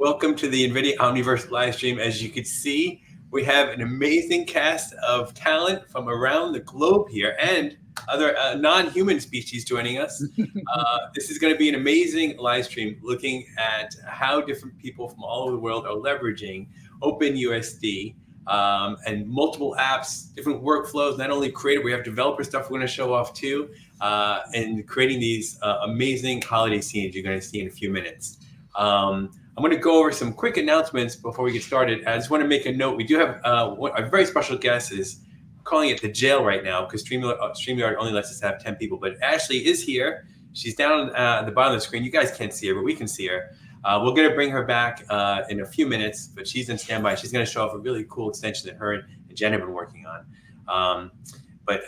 Welcome to the NVIDIA Omniverse live stream. As you can see, we have an amazing cast of talent from around the globe here and other non-human species joining us. This is going to be an amazing live stream looking at how different people from all over the world are leveraging OpenUSD and multiple apps, different workflows, not only creative, we have developer stuff we're going to show off too, and creating these amazing holiday scenes you're going to see in a few minutes. I'm going to go over some quick announcements before we get started. I just want to make a note. We do have a very special guest. Is calling it the jail right now because StreamYard only lets us have 10 people. But Ashley is here. She's down at the bottom of the screen. You guys can't see her, but we can see her. We're going to bring her back in a few minutes, but she's in standby. She's going to show off a really cool extension that her and Jen have been working on. But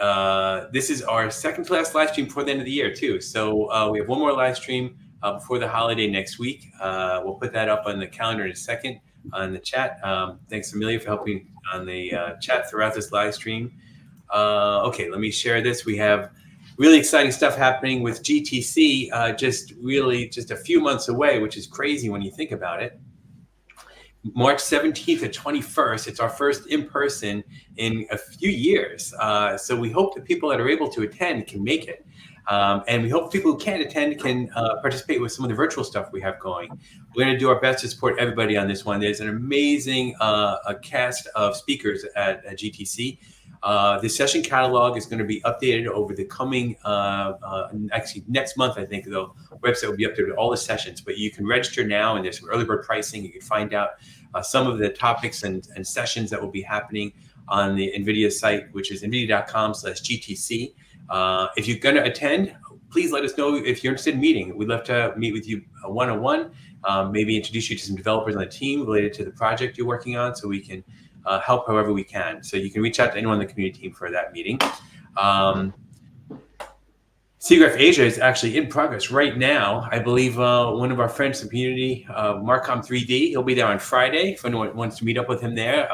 this is our second to last live stream before the end of the year, too. So we have one more live stream before the holiday next week. We'll put that up on the calendar in a second on the chat. Thanks, Amelia, for helping on the chat throughout this live stream. Okay, let me share this. We have really exciting stuff happening with GTC, just a few months away, which is crazy when you think about it. March 17th to 21st, it's our first in-person in a few years. So we hope that people that are able to attend can make it. And we hope people who can't attend can participate with some of the virtual stuff we have going. We're going to do our best to support everybody on this one. There's an amazing cast of speakers at GTC. The session catalog is going to be updated over the coming, actually next month, I think, the website will be updated with all the sessions. But you can register now, and there's some early bird pricing. You can find out some of the topics and sessions that will be happening on the NVIDIA site, which is nvidia.com/GTC. If you're going to attend, please let us know if you're interested in meeting. We'd love to meet with you one-on-one, maybe introduce you to some developers on the team related to the project you're working on so we can help however we can. So you can reach out to anyone on the community team for that meeting. SIGGRAPH Asia is actually in progress right now. I believe one of our friends in the community, Marcom3D, he'll be there on Friday. If anyone wants to meet up with him there,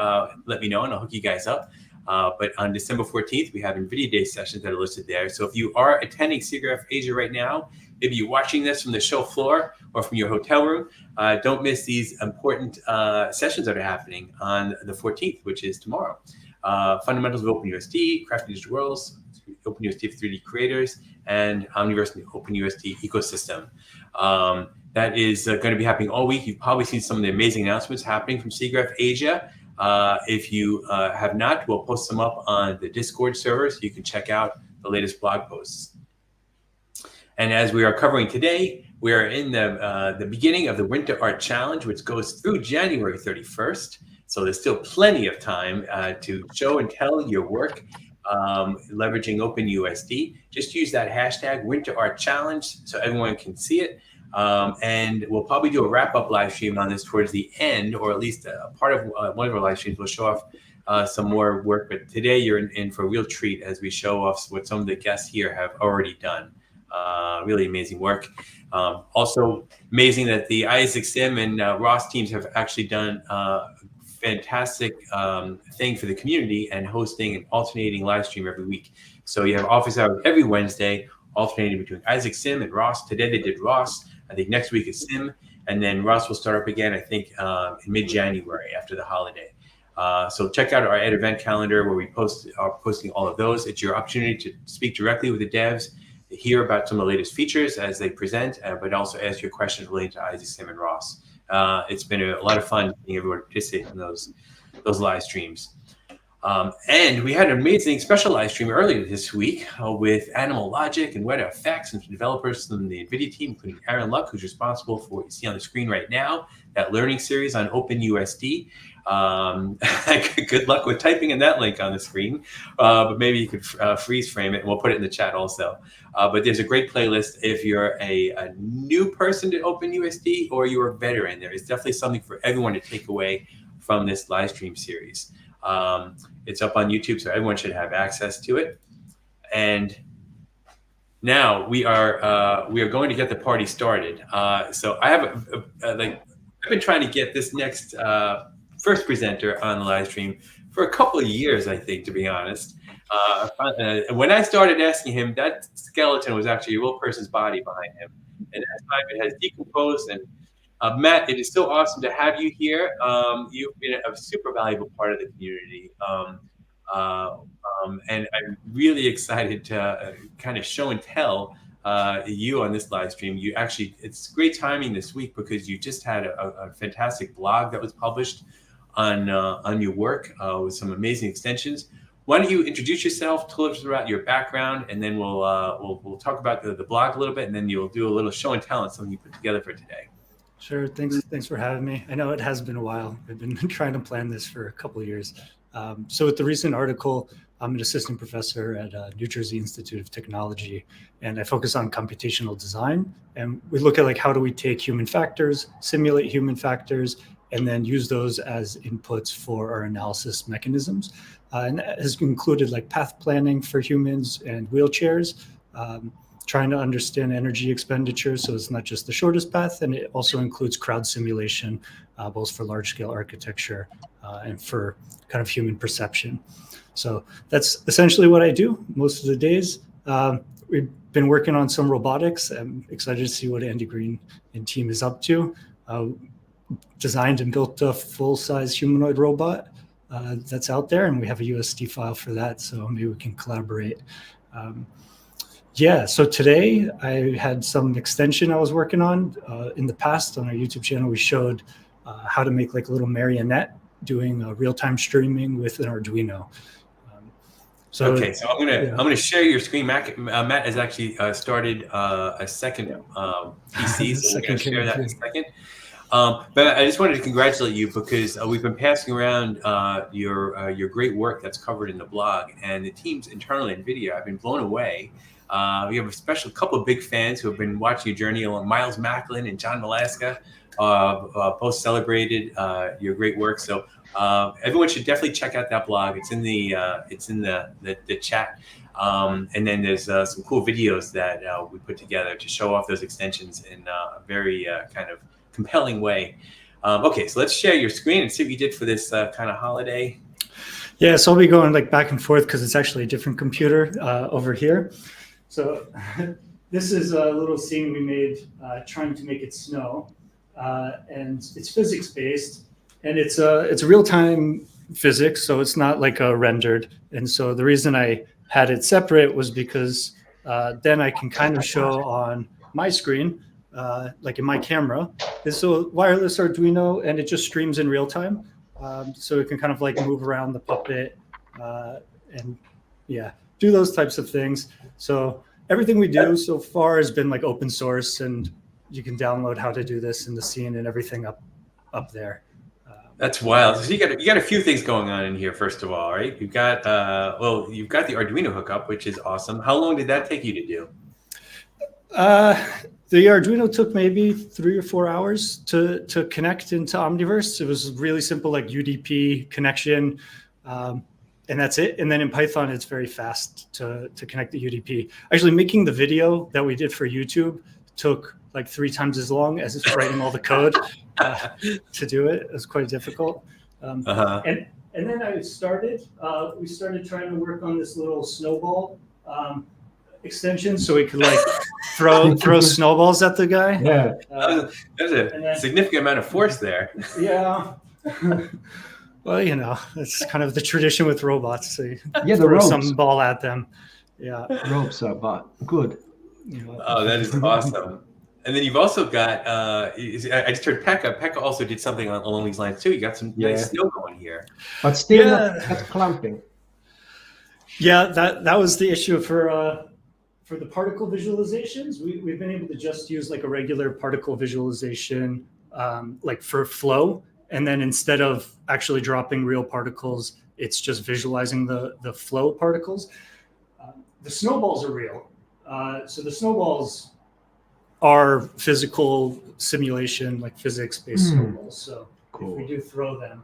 let me know and I'll hook you guys up. But on December 14th, we have NVIDIA Day sessions that are listed there. So if you are attending SIGGRAPH Asia right now, maybe you're watching this from the show floor or from your hotel room, don't miss these important sessions that are happening on the 14th, which is tomorrow. Fundamentals of OpenUSD, Crafting Digital Worlds, OpenUSD for 3D creators, and Omniverse and the OpenUSD ecosystem. That is going to be happening all week. You've probably seen some of the amazing announcements happening from SIGGRAPH Asia. If you have not, we'll post them up on the Discord server so you can check out the latest blog posts. And as we are covering today, we are in the beginning of the Winter Art Challenge, which goes through January 31st. So there's still plenty of time to show and tell your work leveraging OpenUSD. Just use that hashtag Winter Art Challenge so everyone can see it. And we'll probably do a wrap-up live stream on this towards the end, or at least a part of one of our live streams will show off some more work. But today you're in for a real treat as we show off what some of the guests here have already done. Really amazing work. Also amazing that the Isaac Sim and Ross teams have actually done a fantastic thing for the community and hosting an alternating live stream every week. So you have office hours every Wednesday, alternating between Isaac Sim and Ross. Today they did Ross. I think next week is Sim, and then Ross will start up again, I think, in mid-January after the holiday. So check out our event calendar where we are posting all of those. It's your opportunity to speak directly with the devs, to hear about some of the latest features as they present, but also ask your questions related to Isaac Sim and Ross. It's been a lot of fun being able to participate in those live streams. And we had an amazing special live stream earlier this week with Animal Logic and Weta Effects and some developers from the NVIDIA team, including Aaron Luck, who's responsible for what you see on the screen right now, that learning series on OpenUSD. Good luck with typing in that link on the screen, but maybe you could freeze frame it and we'll put it in the chat also. But there's a great playlist if you're a new person to OpenUSD or you're a veteran. There is definitely something for everyone to take away from this live stream series. It's up on YouTube, so everyone should have access to it. And now we are going to get the party started. So I have I've been trying to get this next first presenter on the live stream for a couple of years, I think, to be honest. When I started asking him, that skeleton was actually a real person's body behind him, and as time it has decomposed and Matt, it is so awesome to have you here. You've been a super valuable part of the community. Uh, and I'm really excited to kind of show and tell you on this live stream. It's great timing this week because you just had a fantastic blog that was published on your work with some amazing extensions. Why don't you introduce yourself, tell us about your background, and then we'll talk about the blog a little bit, and then you'll do a little show and tell on something you put together for today. Sure. Thanks for having me. I know it has been a while. I've been trying to plan this for a couple of years. So with the recent article, I'm an assistant professor at New Jersey Institute of Technology, and I focus on computational design. And we look at like how do we take human factors, simulate human factors, and then use those as inputs for our analysis mechanisms. And that has included like path planning for humans and wheelchairs, trying to understand energy expenditure. So it's not just the shortest path, and it also includes crowd simulation, both for large scale architecture and for kind of human perception. So that's essentially what I do most of the days. We've been working on some robotics. I'm excited to see what Andy Green and team is up to. Designed and built a full-size humanoid robot that's out there, and we have a USD file for that, so maybe we can collaborate. So today I had some extension I was working on. In the past on our YouTube channel, we showed how to make like a little marionette doing real-time streaming with an Arduino. So I'm gonna share your screen. Matt has actually started a second PC, so we're gonna share that in a second. But I just wanted to congratulate you because we've been passing around your great work that's covered in the blog, and the teams internally at NVIDIA. I've been blown away. We have a special couple of big fans who have been watching your journey along. Miles Macklin and John Malaska both celebrated your great work. So everyone should definitely check out that blog. It's in the chat. And then there's some cool videos that we put together to show off those extensions in a very kind of compelling way. Okay, so let's share your screen and see what you did for this kind of holiday. Yeah, so I'll be going like back and forth because it's actually a different computer over here. So this is a little scene we made trying to make it snow, and it's physics based, and it's real-time physics, so it's not like a rendered. And so the reason I had it separate was because then I can kind of show on my screen, like in my camera, it's a wireless Arduino, and it just streams in real time. So it can kind of like move around the puppet and do those types of things. So everything we do so far has been like open source, and you can download how to do this in the scene and everything up there. That's wild. So you got a few things going on in here. First of all, right? You've got the Arduino hookup, which is awesome. How long did that take you to do? The Arduino took maybe 3 or 4 hours to connect into Omniverse. It was really simple, like UDP connection, and that's it. And then in Python, it's very fast to connect the UDP. Actually, making the video that we did for YouTube took like 3 times as long as it's writing all the code to do it. It was quite difficult. And then we started trying to work on this little snowball extension, so we could like throw snowballs at the guy. Yeah, there's a significant amount of force there. Yeah. Well, you know, it's kind of the tradition with robots. So you throw some ball at them. Yeah. Ropes are good. Oh, that is awesome. And then you've also got, I just heard Pekka also did something along these lines too. You got some nice snow going here. But still not clamping. Yeah, that was the issue for the particle visualizations. We've been able to just use like a regular particle visualization, like for flow. And then instead of actually dropping real particles, it's just visualizing the flow particles. The snowballs are real. So the snowballs are physical simulation, like physics-based snowballs. So cool. If we do throw them,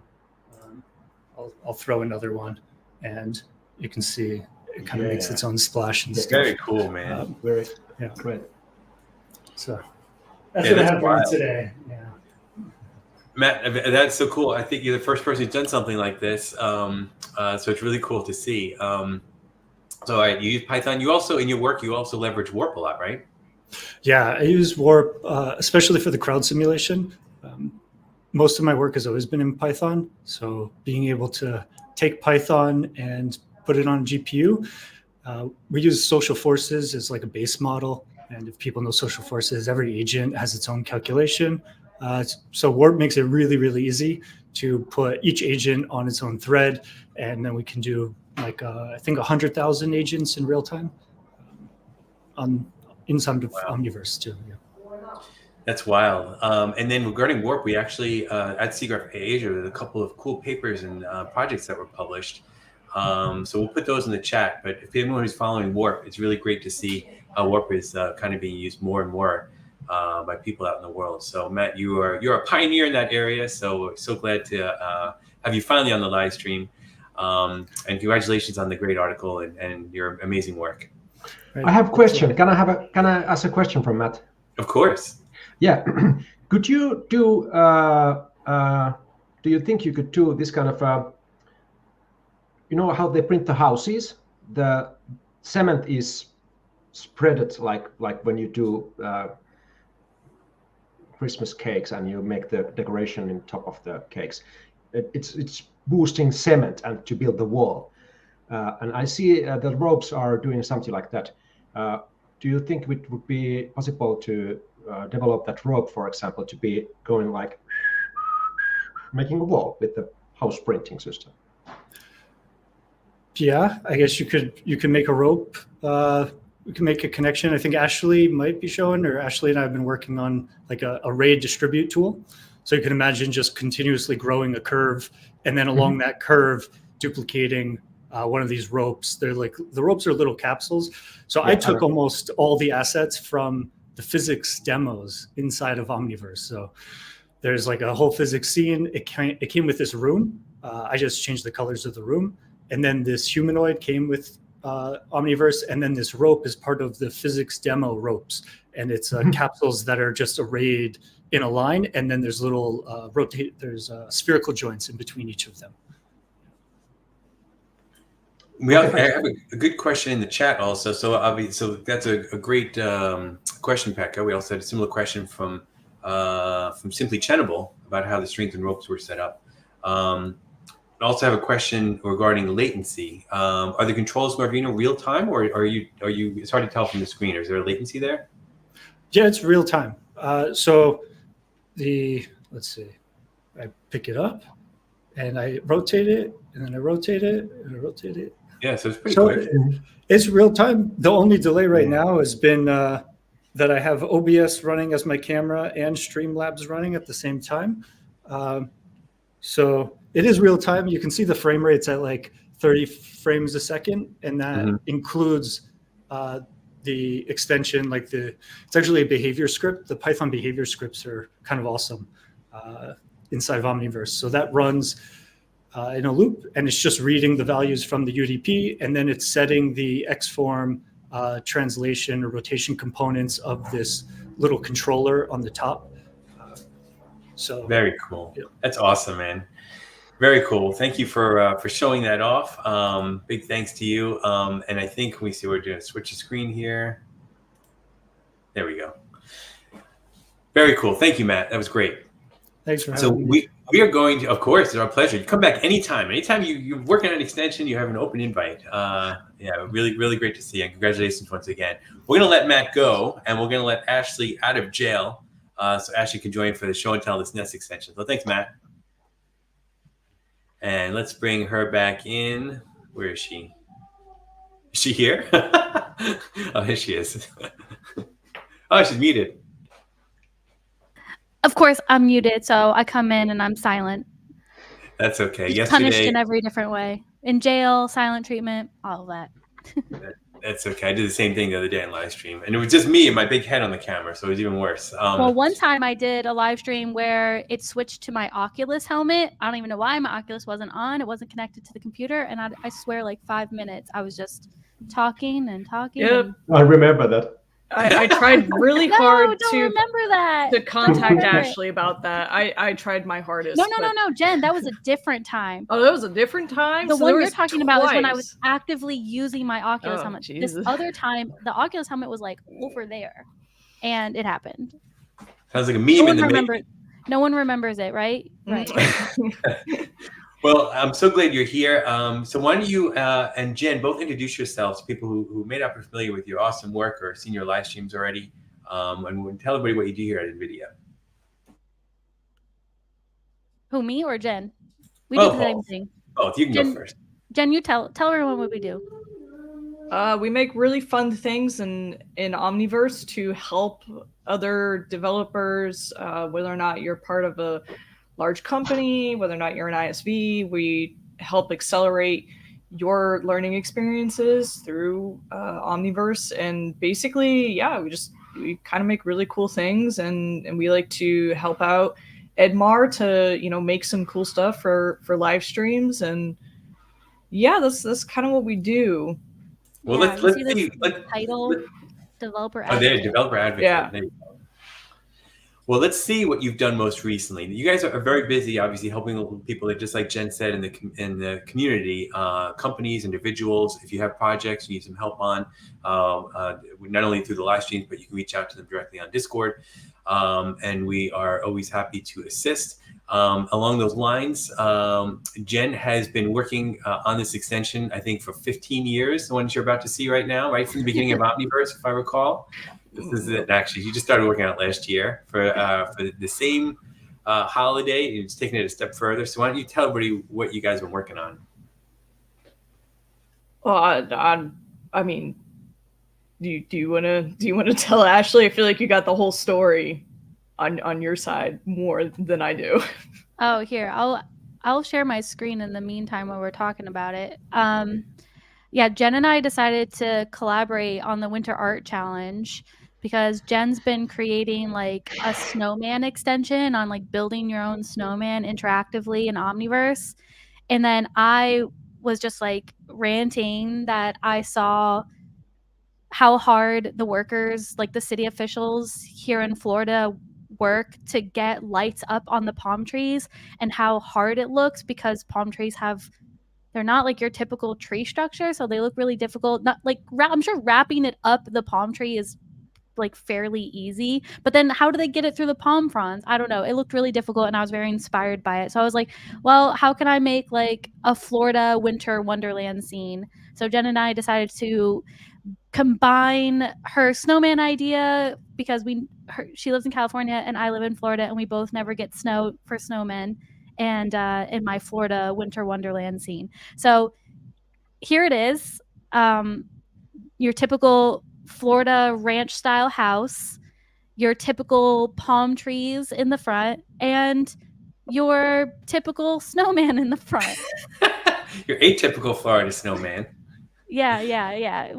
I'll throw another one, and you can see it kind of makes its own splash and stuff. Very cool, man. Great. So that's what I have for today. Yeah. Matt, that's so cool. I think you're the first person who's done something like this. So it's really cool to see. So you use Python. You also, in your work, you leverage Warp a lot, right? Yeah, I use Warp, especially for the crowd simulation. Most of my work has always been in Python. So being able to take Python and put it on a GPU, we use social forces as like a base model. And if people know social forces, every agent has its own calculation. So Warp makes it really, really easy to put each agent on its own thread. And then we can do like, I think 100,000 agents in real time inside of Omniverse too. Yeah. That's wild. And then regarding Warp, we actually, at SIGGRAPH Asia, there's a couple of cool papers and projects that were published. So we'll put those in the chat. But if anyone who's following Warp, it's really great to see how Warp is kind of being used more and more by people out in the world. So Matt, you're a pioneer in that area. So glad to have you finally on the live stream. And congratulations on the great article and your amazing work. I have a question. Can I ask a question from Matt? Of course. Yeah. Could you do you think you could do this kind of you know how they print the houses? The cement is spread like when you do Christmas cakes and you make the decoration in top of the cakes. It's boosting cement and to build the wall. And I see the ropes are doing something like that. Do you think it would be possible to develop that rope, for example, to be going like making a wall with the house printing system? Yeah, I guess you can make a rope. We can make a connection. I think Ashley might be showing, or Ashley and I have been working on like a array distribute tool. So you can imagine just continuously growing a curve, and then along that curve, duplicating one of these ropes. They're like, the ropes are little capsules. So yeah, I took almost all the assets from the physics demos inside of Omniverse. So there's like a whole physics scene. It came with this room. I just changed the colors of the room. And then this humanoid came with Omniverse. And then this rope is part of the physics demo ropes. And it's capsules that are just arrayed in a line. And then there's little there's spherical joints in between each of them. I have a good question in the chat also. So that's a great question, Pekka. We also had a similar question from Simply Chenable about how the strings and ropes were set up. I also have a question regarding latency. Are the controls in Arduino real time, or are you? It's hard to tell from the screen. Is there a latency there? Yeah, it's real time. So let's see, I pick it up and I rotate it, and then I rotate it and I rotate it. Yeah, so it's pretty quick. It's real time. The only delay right now has been that I have OBS running as my camera and Streamlabs running at the same time. So it is real time. You can see the frame rates at like 30 frames a second, and that includes the extension, like it's actually a behavior script. The Python behavior scripts are kind of awesome inside of Omniverse. So that runs in a loop, and it's just reading the values from the UDP, and then it's setting the XForm translation or rotation components of this little controller on the top. So very cool. Yeah. That's awesome, man. Very cool. Thank you for showing that off. Big thanks to you. And I think we see we're going to switch the screen here. There we go. Very cool. Thank you, Matt. That was great. Thanks for having me. We are going to, of course, it's our pleasure. You come back anytime. Anytime you're working on an extension, you have an open invite. Yeah, really, really great to see you. And congratulations once again. We're going to let Matt go, and we're going to let Ashley out of jail so Ashley can join for the show and tell this next extension. So thanks, Matt. And let's bring her back in. Where is she? Is she here? Oh, here she is. Oh, she's muted. Of course, I'm muted, so I come in and I'm silent. That's okay. It's punished in every different way. In jail, silent treatment, all of that. That's okay. I did the same thing the other day in live stream, and it was just me and my big head on the camera, so it was even worse. Well, one time I did a live stream where it switched to my Oculus helmet. I don't even know why my Oculus wasn't on. It wasn't connected to the computer, and I swear, like 5 minutes, I was just talking and talking. Yep. And... I remember that. I tried really hard to contact Ashley about that. I tried my hardest. No, Jen, that was a different time. Oh, that was a different time? The one you're talking about is when I was actively using my Oculus helmet. Jesus. This other time, the Oculus helmet was like over there, and it happened. Sounds like a meme in the making. No one remembers it, right? Right. Well, I'm so glad you're here. So why don't you and Jen both introduce yourselves, people who may not be familiar with your awesome work or seen your live streams already, and tell everybody what you do here at NVIDIA. Who, me or Jen? We do the same thing. Both. You can go first. Jen, you tell everyone what we do. We make really fun things in Omniverse to help other developers, whether or not you're part of a large company, whether or not you're an ISV. We help accelerate your learning experiences through Omniverse. And basically, yeah, we kind of make really cool things, and we like to help out Edmar to, you know, make some cool stuff for live streams. And yeah, that's kind of what we do. Well, yeah, let's see see. Title, developer Oh, advocate. there, developer advocate. Yeah. There you go. Well, let's see what you've done most recently. You guys are very busy, obviously, helping people that, just like Jen said, in the community, companies, individuals. If you have projects you need some help on, not only through the live streams, but you can reach out to them directly on Discord, and we are always happy to assist. Along those lines, Jen has been working on this extension, I think, for 15 years, the ones you're about to see right now, right from the beginning of Omniverse, if I recall. This is it. Actually, you just started working on it last year for the same holiday, and it's taking it a step further. So why don't you tell everybody what you guys have been working on? Well, I mean, do you want to tell Ashley? I feel like you got the whole story on your side more than I do. Oh, here, I'll share my screen in the meantime while we're talking about it. Yeah, Jen and I decided to collaborate on the Winter Art Challenge because Jen's been creating like a snowman extension on like building your own snowman interactively in Omniverse. And then I was just like ranting that I saw how hard the workers, like the city officials here in Florida, work to get lights up on the palm trees, and how hard it looks because palm trees they're not like your typical tree structure, so they look really difficult. Not like I'm sure wrapping it up the palm tree is like fairly easy, but then how do they get it through the palm fronds? I don't know. It looked really difficult, and I was very inspired by it. So I was like, well, how can I make like a Florida winter wonderland scene? So Jen and I decided to combine her snowman idea because she lives in California and I live in Florida, and we both never get snow for snowmen, and in my Florida winter wonderland scene. So here it is, your typical Florida ranch style house, your typical palm trees in the front, and your typical snowman in the front. Your atypical Florida snowman. Yeah.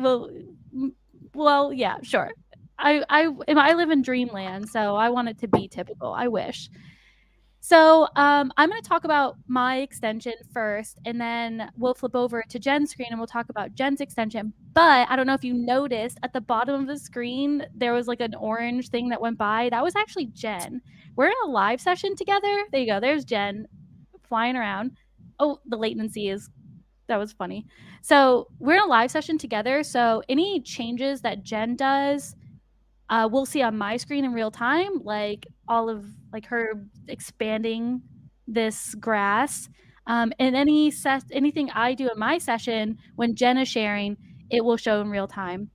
Well, yeah, sure. I live in dreamland, so I want it to be typical. I wish. So I'm going to talk about my extension first, and then we'll flip over to Jen's screen and we'll talk about Jen's extension. But I don't know if you noticed at the bottom of the screen, there was like an orange thing that went by. That was actually Jen. We're in a live session together. There you go. There's Jen flying around. Oh, the latency that was funny. So we're in a live session together. So any changes that Jen does, we'll see on my screen in real time, like all of like her expanding this grass. And anything I do in my session when Jen is sharing, it will show in real time.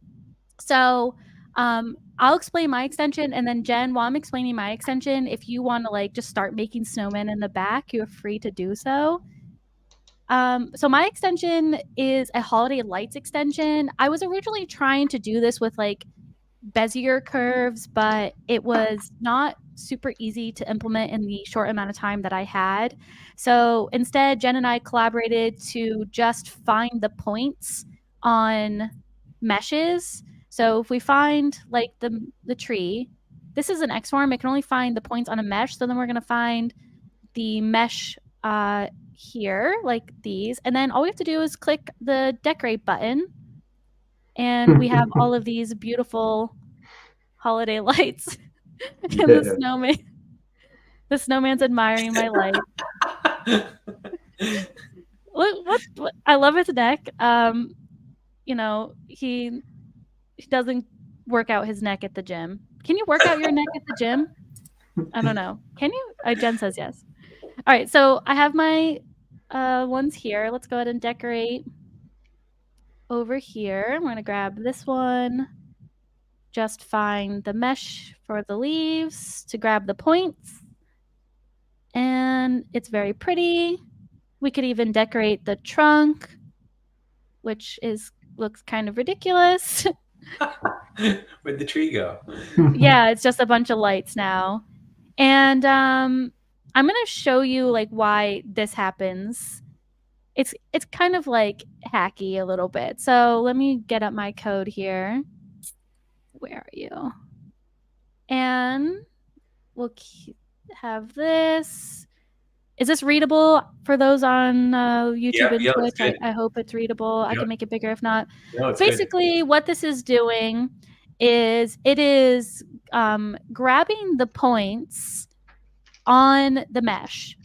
So I'll explain my extension, and then Jen, while I'm explaining my extension, if you want to like just start making snowmen in the back, you're free to do so. So my extension is a holiday lights extension. I was originally trying to do this with like Bezier curves, but it was not super easy to implement in the short amount of time that I had. So instead, Jen and I collaborated to just find the points on meshes. So if we find like the tree, this is an X form, it can only find the points on a mesh. So then we're going to find the mesh here, like these. And then all we have to do is click the decorate button. And we have all of these beautiful holiday lights. And the snowman. The snowman's admiring my light. What I love his neck. You know, he doesn't work out his neck at the gym. Can you work out your neck at the gym? I don't know. Can you? Jen says yes. All right, so I have my ones here. Let's go ahead and decorate over here. I'm going to grab this one. Just find the mesh for the leaves to grab the points. And it's very pretty. We could even decorate the trunk, which looks kind of ridiculous. Where'd the tree go? Yeah, it's just a bunch of lights now. And I'm going to show you like why this happens. It's kind of like hacky a little bit. So let me get up my code here. Where are you? And we'll have this. Is this readable for those on YouTube and Twitch? I hope it's readable. I can make it bigger if not. No, it's basically good. What this is doing is it is grabbing the points on the mesh.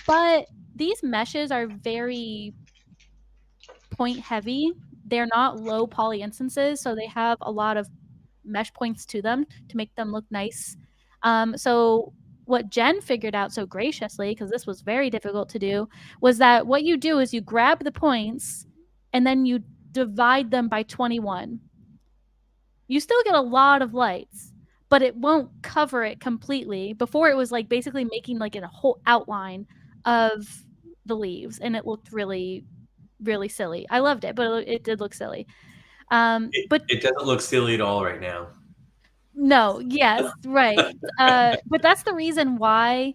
But these meshes are very point heavy. They're not low poly instances, so they have a lot of mesh points to them to make them look nice. So what Jen figured out so graciously, because this was very difficult to do, was that what you do is you grab the points and then you divide them by 21. You still get a lot of lights, but it won't cover it completely. Before it was like basically making like a whole outline of the leaves, and it looked really, really silly. I loved it, but it did look silly. But it doesn't look silly at all right now. No, yes, right. But that's the reason why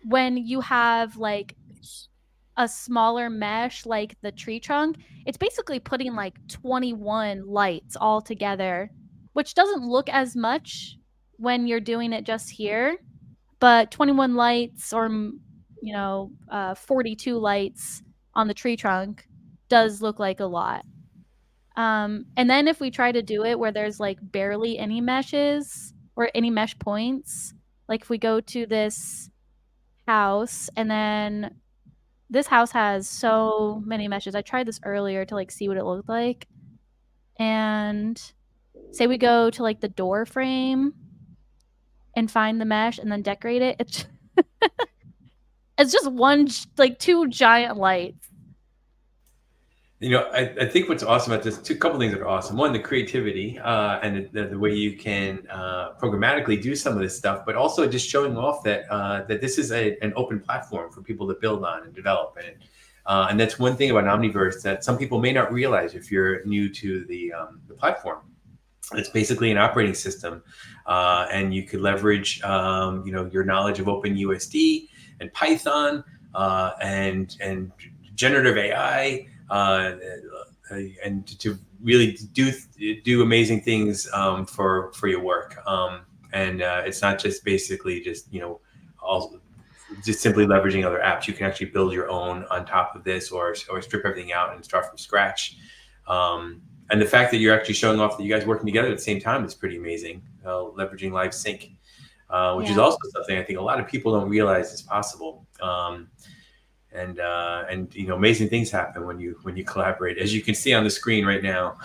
when you have like a smaller mesh like the tree trunk, it's basically putting like 21 lights all together, which doesn't look as much when you're doing it just here, but 21 lights or 42 lights on the tree trunk does look like a lot. And then if we try to do it where there's like barely any meshes or any mesh points, like if we go to this house and then this house has so many meshes. I tried this earlier to like see what it looked like. And say we go to like the door frame and find the mesh and then decorate it. It's just like two giant lights. I think what's awesome about this, couple things that are awesome. One, the creativity and the way you can programmatically do some of this stuff, but also just showing off that this is an open platform for people to build on and develop. And that's one thing about Omniverse that some people may not realize if you're new to the platform. It's basically an operating system, and you could leverage your knowledge of OpenUSD and Python and generative AI. And to really do amazing things for your work, and it's not just basically just simply leveraging other apps. You can actually build your own on top of this, or strip everything out and start from scratch. And the fact that you're actually showing off that you guys working together at the same time is pretty amazing. Leveraging live sync, which is also something I think a lot of people don't realize is possible. And amazing things happen when you collaborate, as you can see on the screen right now.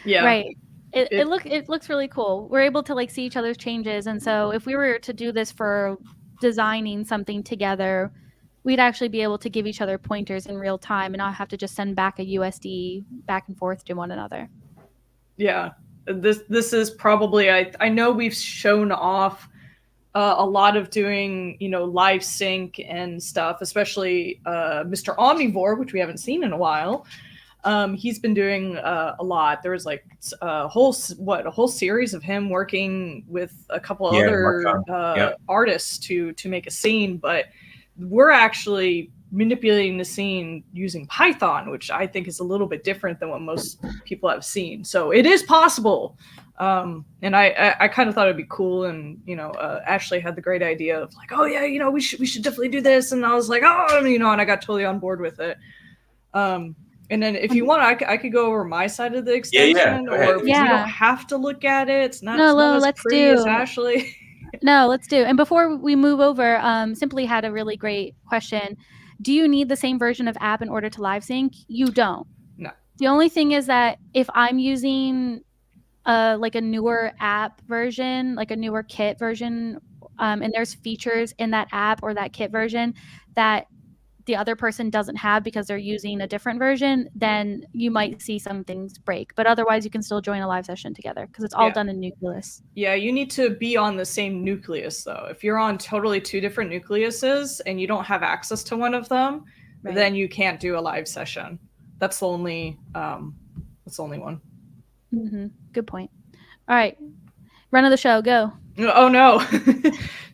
Yeah, right. It looks really cool. We're able to like see each other's changes, and so if we were to do this for designing something together, we'd actually be able to give each other pointers in real time and not have to just send back a USD back and forth to one another. Yeah, this is probably I know we've shown off a lot of doing, live sync and stuff, especially Mr. Omnivore, which we haven't seen in a while. He's been doing a lot. There was like a whole series of him working with a couple other artists to make a scene, but we're actually manipulating the scene using Python, which I think is a little bit different than what most people have seen. So it is possible. And I kind of thought it'd be cool. And, Ashley had the great idea of like, oh yeah, we should definitely do this. And I was like, oh, and I got totally on board with it. And then if you want, I could go over my side of the extension, or if you don't have to look at it. It's not, as pretty as Ashley. No, let's do. And before we move over, Simply had a really great question. Do you need the same version of app in order to live sync? You don't. No. The only thing is that if I'm using like a newer app version, like a newer kit version, and there's features in that app or that kit version that the other person doesn't have because they're using a different version, then you might see some things break. But otherwise, you can still join a live session together because it's all done in Nucleus. Yeah, you need to be on the same nucleus, though. If you're on totally 2 different nucleuses and you don't have access to one of them, then you can't do a live session. That's the only one. Mm-hmm. Good point. All right. Run of the show, go. Oh no.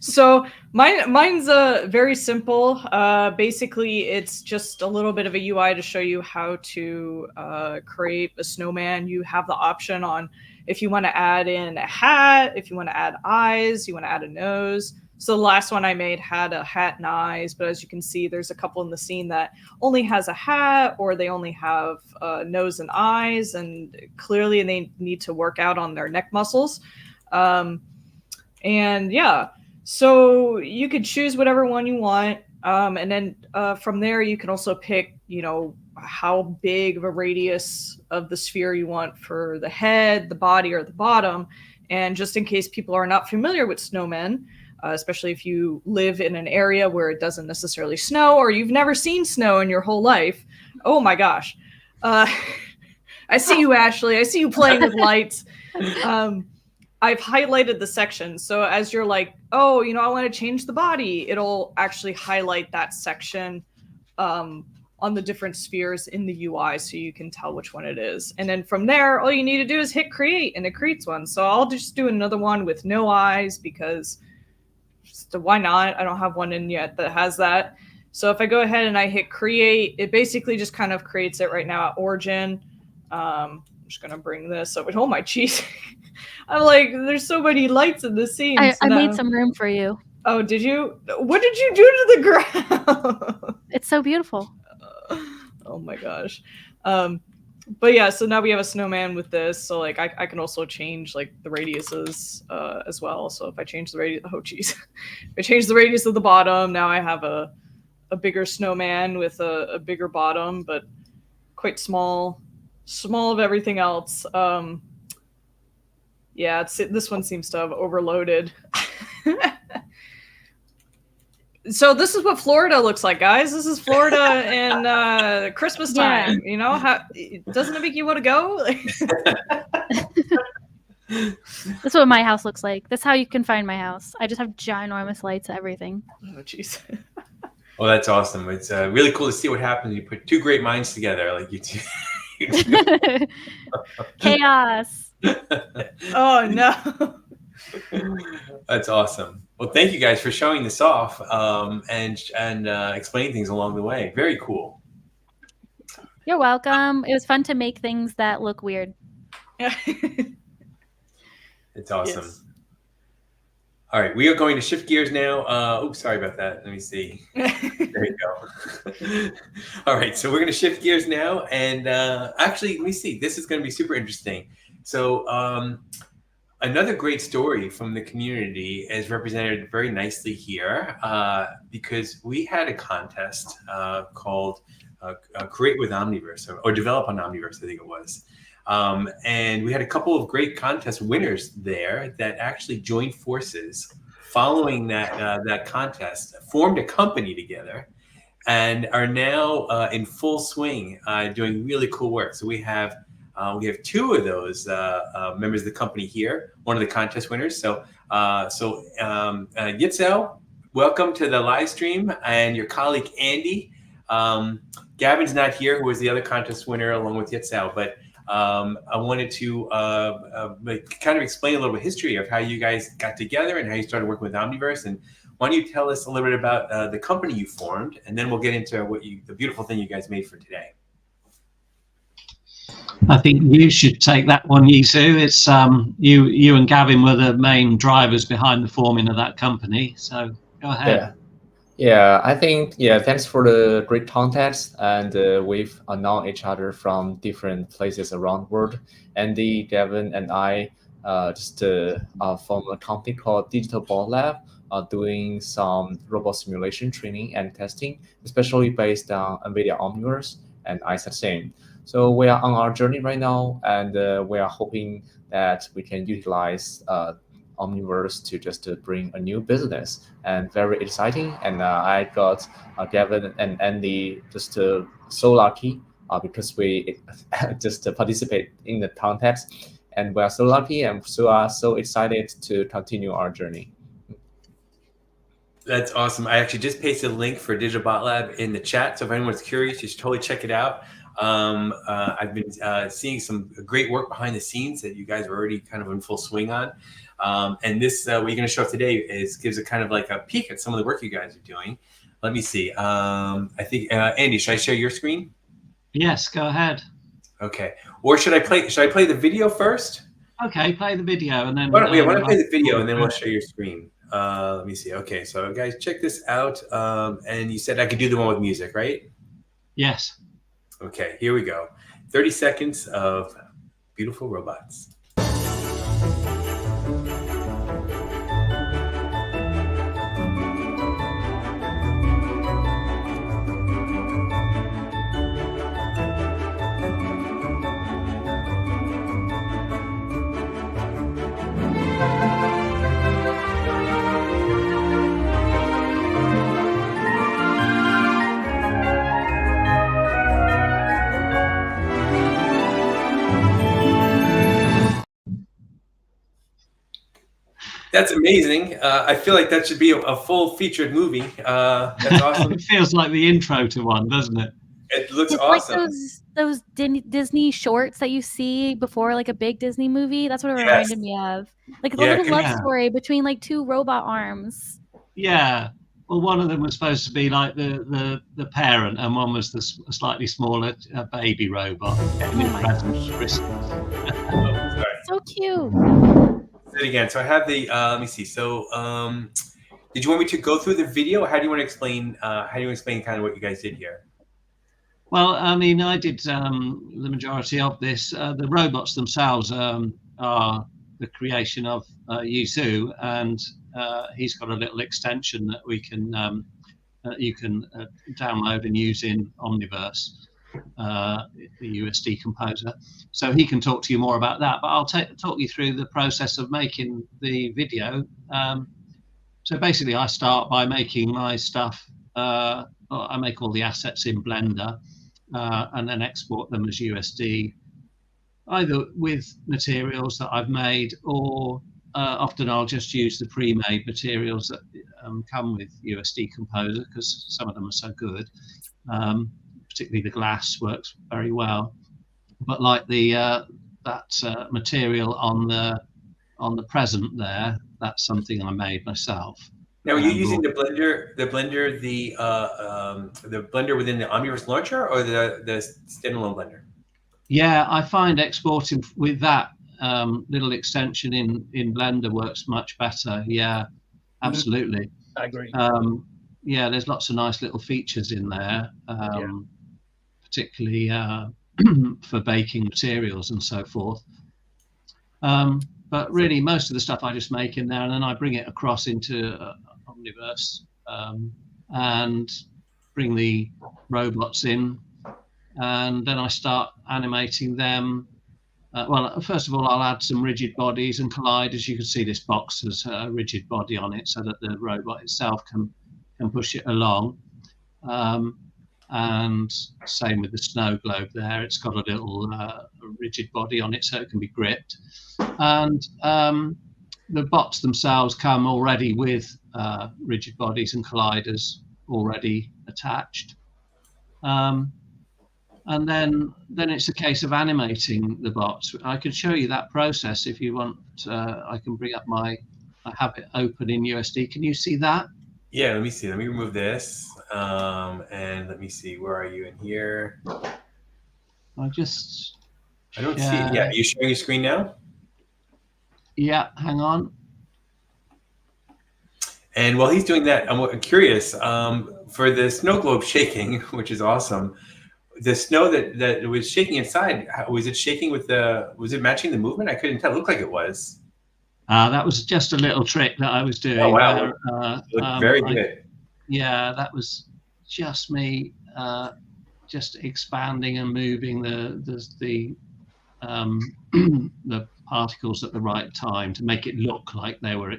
So mine's very simple. Basically, it's just a little bit of a UI to show you how to create a snowman. You have the option on if you want to add in a hat, if you want to add eyes, you want to add a nose. So the last one I made had a hat and eyes, but as you can see, there's a couple in the scene that only has a hat or they only have nose and eyes, and clearly they need to work out on their neck muscles. And yeah, so you could choose whatever one you want. And then from there, you can also pick, how big of a radius of the sphere you want for the head, the body, or the bottom. And just in case people are not familiar with snowmen, especially if you live in an area where it doesn't necessarily snow or you've never seen snow in your whole life. Oh my gosh. I see you, Ashley. I see you playing with lights. I've highlighted the section. So as you're like, oh, I want to change the body, it'll actually highlight that section on the different spheres in the UI so you can tell which one it is. And then from there, all you need to do is hit create and it creates one. So I'll just do another one with no eyes because why not? I don't have one in yet that has that. So if I go ahead and I hit create, it basically just kind of creates it right now at origin. I'm just going to bring this up. Oh my geez. I'm like, there's so many lights in the scene. I made some room for you. Oh, did you? What did you do to the ground? It's so beautiful. Oh my gosh. But yeah, so now we have a snowman with this. So like I can also change like the radiuses as well. So if I change the radius, oh geez. If I change the radius of the bottom, now I have a bigger snowman with a bigger bottom, but quite small of everything else. Yeah, this one seems to have overloaded. So this is what Florida looks like, guys. This is Florida in Christmas time. How doesn't it make you want to go? That's what my house looks like. That's how you can find my house. I just have ginormous lights, everything. Oh, jeez. Well, that's awesome. It's really cool to see what happens when you put two great minds together, like you two. Chaos. Oh no. That's awesome. Well, thank you guys for showing this off and explaining things along the way. Very cool. You're welcome. It was fun to make things that look weird. It's awesome. Yes. All right, we are going to shift gears now. Oops, sorry about that. Let me see. There you go. All right, so we're going to shift gears now. And actually, let me see. This is going to be super interesting. So another great story from the community is represented very nicely here because we had a contest called Create with Omniverse or Develop on Omniverse, I think it was. And we had a couple of great contest winners there that actually joined forces following that contest, formed a company together, and are now in full swing doing really cool work. So we have two of those members of the company here, one of the contest winners. So Yitzel, welcome to the live stream, and your colleague Andy. Gavin's not here, who was the other contest winner along with Yitzel, but I wanted to kind of explain a little bit of history of how you guys got together and how you started working with Omniverse. And why don't you tell us a little bit about the company you formed, and then we'll get into the beautiful thing you guys made for today. I think you should take that one, Yisu. It's you and Gavin were the main drivers behind the forming of that company. So go ahead. Yeah, I think, thanks for the great contest. And we've known each other from different places around the world. Andy, Gavin, and I just formed a company called Digital Ball Lab, doing some robot simulation training and testing, especially based on NVIDIA Omniverse. and I said same. So we are on our journey right now, and we are hoping that we can utilize Omniverse to just bring a new business, and very exciting. And I got Gavin and Andy just so lucky because we just participate in the contest, and we are so lucky and so excited to continue our journey. That's awesome. I actually just pasted a link for Digital Bot Lab in the chat. So if anyone's curious, you should totally check it out. I've been seeing some great work behind the scenes that you guys are already kind of in full swing on. And this, what you're going to show up today gives a kind of like a peek at some of the work you guys are doing. Let me see. I think, Andy, should I share your screen? Yes, go ahead. Okay. Or should I play the video first? Okay, play the video and then. Why don't I play the video and then we'll share your screen. Let me see. Okay, so guys, check this out. And you said I could do the one with music, right? Yes. Okay, here we go. 30 seconds of beautiful robots. That's amazing. I feel like that should be a full featured movie. That's awesome. It feels like the intro to one, doesn't it? It looks It's awesome. like those Disney shorts that you see before like a big Disney movie. That's what it reminded me of. Like a little love story between like two robot arms. Yeah. Well, one of them was supposed to be like the parent, and one was the slightly smaller baby robot. Oh my gosh. So cute. Say it again. So I have the. Let me see. So, did you want me to go through the video, or how do you want to explain? How do you explain kind of what you guys did here? Well, I mean, I did the majority of this. The robots themselves are the creation of Yisu, and he's got a little extension that we can you can download and use in Omniverse, the USD composer. So he can talk to you more about that, but I'll talk you through the process of making the video. So basically I start by making my stuff, I make all the assets in Blender and then export them as USD, either with materials that I've made, or often I'll just use the pre-made materials that come with USD Composer, because some of them are so good. Particularly the glass works very well. But like the that material on the present there, that's something I made myself. Now, are you using the blender within the Omniverse launcher, or the standalone blender? Yeah, I find exporting with that little extension in Blender works much better. Yeah, absolutely. I agree. Yeah, there's lots of nice little features in there, particularly for baking materials and so forth. But really, most of the stuff I just make in there, and then I bring it across into Omniverse and bring the robots in, and then I start animating them. Well, first of all, I'll add some rigid bodies and colliders. You can see this box has a rigid body on it so that the robot itself can push it along. And same with the snow globe there. It's got a little rigid body on it so it can be gripped. And the bots themselves come already with rigid bodies and colliders already attached. And then it's a case of animating the bots. I could show you that process if you want. I can bring up I have it open in USD. Can you see that? Yeah, let me see. Let me remove this. And let me see. Where are you in here? I don't see it. Yeah, are you sharing your screen now? Yeah, hang on. And while he's doing that, I'm curious, for the snow globe shaking, which is awesome, the snow that was shaking inside, was it shaking was it matching the movement? I couldn't tell. It looked like it was. That was just a little trick that I was doing. Oh, wow. Very good. Yeah, that was just me just expanding and moving the the particles at the right time to make it look like they were